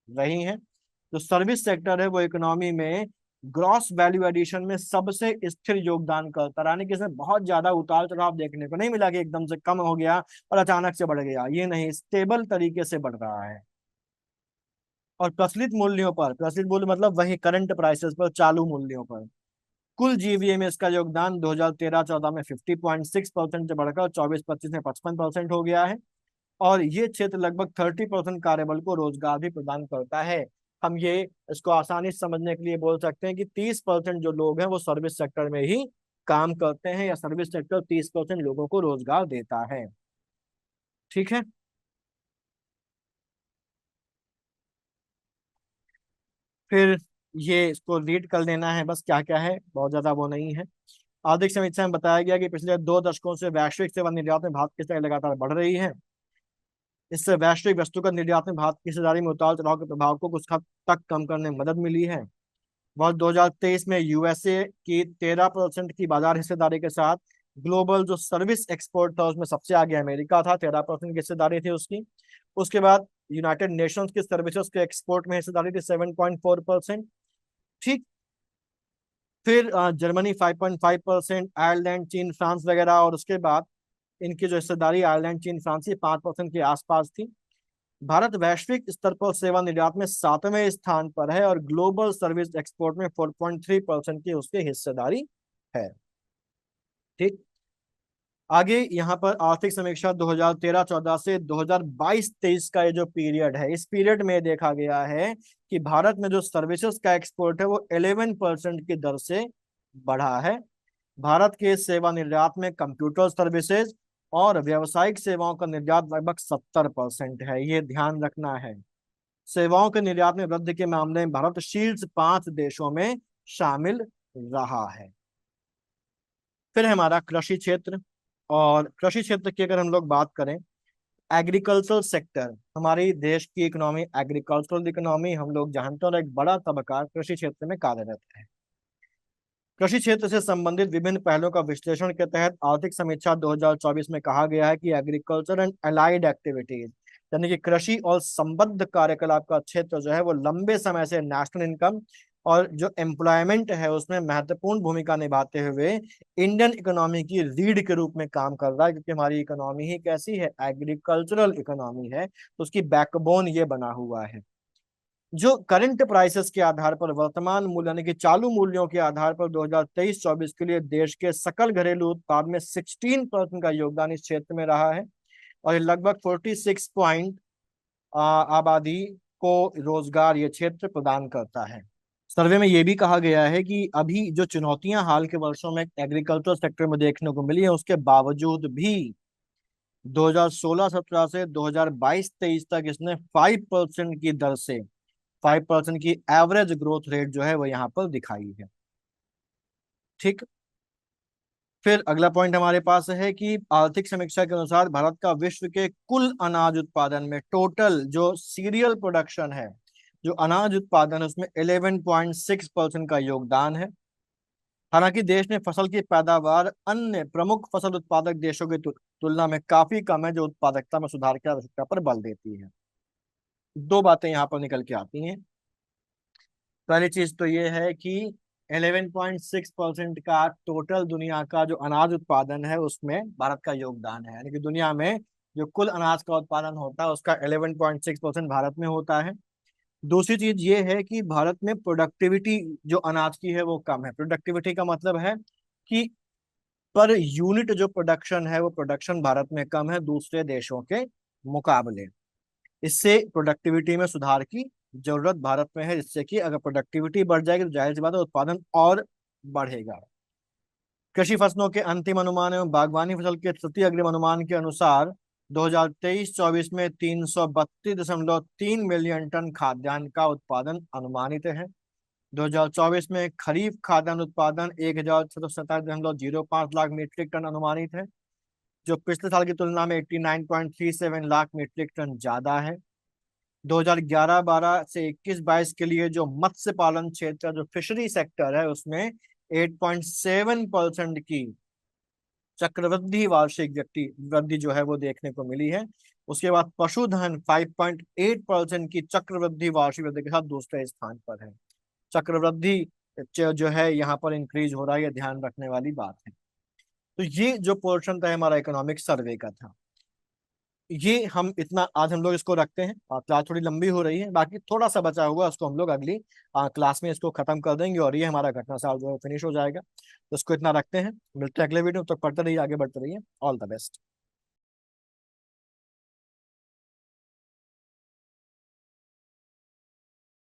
रही हैं। जो सर्विस सेक्टर है वो इकोनॉमी में ग्रॉस वैल्यू एडिशन में सबसे स्थिर योगदान करता रहा, यानी कि इसमें बहुत ज्यादा उतार चढ़ाव देखने को नहीं मिला कि एकदम से कम हो गया और अचानक से बढ़ गया। ये नहीं, स्टेबल तरीके से बढ़ रहा है। और प्रचलित मूल्यों पर, प्रचलित मूल्य मतलब वही करंट प्राइसेस पर, चालू मूल्यों पर कुल जीवीए में इसका योगदान 2013-14 में 50.6% से बढ़कर 24-25 में 55% हो गया है। और ये क्षेत्र लगभग 30% कार्यबल को रोजगार भी प्रदान करता है। हम ये इसको आसानी से समझने के लिए बोल सकते हैं कि 30% जो लोग हैं वो सर्विस सेक्टर में ही काम करते हैं, या सर्विस सेक्टर 30% लोगों को रोजगार देता है। ठीक है, फिर ये इसको रीड कर लेना है बस, क्या क्या है, बहुत ज्यादा वो नहीं है। आर्थिक समीक्षा में बताया गया कि पिछले 2 दशकों से वैश्विक सेवा निर्यात में भारत की हिस्सेदारी लगातार बढ़ रही है। इससे वैश्विक वस्तुगत निर्यात में भारत की हिस्सेदारी में उतार चढ़ाव के प्रभाव को कुछ हद तक कम करने में मदद मिली है। वर्ष 2023 में यूएसए की 13% की बाजार हिस्सेदारी के साथ ग्लोबल जो सर्विस एक्सपोर्ट था उसमें सबसे आगे अमेरिका था, 13% की हिस्सेदारी थी उसकी। उसके बाद यूनाइटेड नेशंस की सर्विसेज के एक्सपोर्ट में हिस्सेदारी थी 7.4%। ठीक, फिर जर्मनी 5.5%, आयरलैंड, चीन, फ्रांस वगैरह, और उसके बाद इनकी जो हिस्सेदारी आयरलैंड, चीन, फ्रांस की 5% के आसपास थी। भारत वैश्विक स्तर पर सेवा निर्यात में 7वें स्थान पर है और ग्लोबल सर्विस एक्सपोर्ट में 4.3% की उसकी हिस्सेदारी है। ठीक, आगे यहाँ पर आर्थिक समीक्षा 2013-14 से 2022-23 का ये जो पीरियड है, इस पीरियड में देखा गया है कि भारत में जो सर्विसेज का एक्सपोर्ट है वो 11% की दर से बढ़ा है। भारत के सेवा निर्यात में कंप्यूटर सर्विसेज और व्यावसायिक सेवाओं का निर्यात लगभग 70% है, ये ध्यान रखना है। सेवाओं के निर्यात में वृद्धि के मामले में भारत शीर्ष 5 देशों में शामिल रहा है। फिर हमारा कृषि क्षेत्र, और कृषि क्षेत्र की अगर हम लोग बात करें, एग्रीकल्चरल सेक्टर, हमारी देश की इकोनॉमी एग्रीकल्चरल इकोनॉमी हम लोग जानते हैं, और एक बड़ा तबका कृषि क्षेत्र में कार्यरत है। कृषि क्षेत्र से संबंधित विभिन्न पहलों का विश्लेषण के तहत आर्थिक समीक्षा 2024 में कहा गया है कि एग्रीकल्चर एंड अलाइड एक्टिविटीज, यानी कि कृषि और संबद्ध कार्यकलाप का क्षेत्र जो है वो लंबे समय से नेशनल इनकम और जो एम्प्लॉयमेंट है उसमें महत्वपूर्ण भूमिका निभाते हुए इंडियन इकोनॉमी की रीढ़ के रूप में काम कर रहा है, क्योंकि हमारी इकोनॉमी ही कैसी है, एग्रीकल्चरल इकोनॉमी है, तो उसकी बैकबोन ये बना हुआ है। जो करंट प्राइसेस के आधार पर, वर्तमान मूल्य यानी कि चालू मूल्यों के आधार पर 2023-24 के लिए देश के सकल घरेलू उत्पाद में 16% का योगदान इस क्षेत्र में रहा है, और ये लगभग 46 पॉइंट आबादी को रोजगार ये क्षेत्र प्रदान करता है। सर्वे में ये भी कहा गया है कि अभी जो चुनौतियां हाल के वर्षों में एग्रीकल्चर सेक्टर में देखने को मिली है, उसके बावजूद भी 2016-17 से 2022-23 तक इसने 5% की दर से, 5% की एवरेज ग्रोथ रेट जो है वो यहाँ पर दिखाई है। ठीक। फिर अगला पॉइंट हमारे पास है कि आर्थिक समीक्षा के अनुसार भारत का विश्व के कुल अनाज उत्पादन में, टोटल जो सीरियल प्रोडक्शन है, जो अनाज उत्पादन है, उसमें 11.6% का योगदान है। हालांकि देश में फसल की पैदावार अन्य प्रमुख फसल उत्पादक देशों की तुलना में काफी कम है, जो उत्पादकता में सुधार की आवश्यकता पर बल देती है। दो बातें यहाँ पर निकल के आती हैं। पहली चीज तो ये है कि 11.6% का टोटल दुनिया का जो अनाज उत्पादन है उसमें भारत का योगदान है, यानी कि दुनिया में जो कुल अनाज का उत्पादन होता है उसका 11.6% भारत में होता है। दूसरी चीज ये है कि भारत में प्रोडक्टिविटी जो अनाज की है वो कम है। प्रोडक्टिविटी का मतलब है कि पर यूनिट जो प्रोडक्शन है वो प्रोडक्शन भारत में कम है दूसरे देशों के मुकाबले। इससे प्रोडक्टिविटी में सुधार की जरूरत भारत में है, जिससे कि अगर प्रोडक्टिविटी बढ़ जाएगी तो जाहिर सी बात है उत्पादन और बढ़ेगा। कृषि फसलों के अंतिम अनुमान एवं बागवानी फसल के तृतीय अग्रिम अनुमान के अनुसार 2023-24 में 332.3 मिलियन टन खाद्यान्न का उत्पादन अनुमानित है। 2024 में खरीफ खाद्यान्न उत्पादन 1,647.05 लाख मीट्रिक टन अनुमानित है, जो पिछले साल की तुलना में 89.37 लाख मीट्रिक टन ज्यादा है। 2011-12 से 21-22 के लिए जो मत्स्य पालन क्षेत्र, जो फिशरी सेक्टर है, उसमें 8.7% की चक्रवृद्धि वार्षिक व्यक्ति वृद्धि जो है वो देखने को मिली है। उसके बाद पशुधन 5.8% की चक्रवृद्धि वार्षिक वृद्धि के साथ दूसरे स्थान पर है। चक्रवृद्धि जो है यहाँ पर इंक्रीज हो रहा है, ये ध्यान रखने वाली बात है। तो ये जो पोर्शन था हमारा इकोनॉमिक सर्वे का था, ये हम इतना आज हम लोग इसको रखते हैं। क्लास थोड़ी लंबी हो रही है, बाकी थोड़ा सा बचा हुआ है, उसको हम लोग अगली क्लास में इसको खत्म कर देंगे और ये हमारा घटना साल जो है फिनिश हो जाएगा। तो इसको इतना रखते हैं, मिलते हैं अगले वीडियो, तब तक पढ़ते रहिए, आगे बढ़ते रहिए। All the best.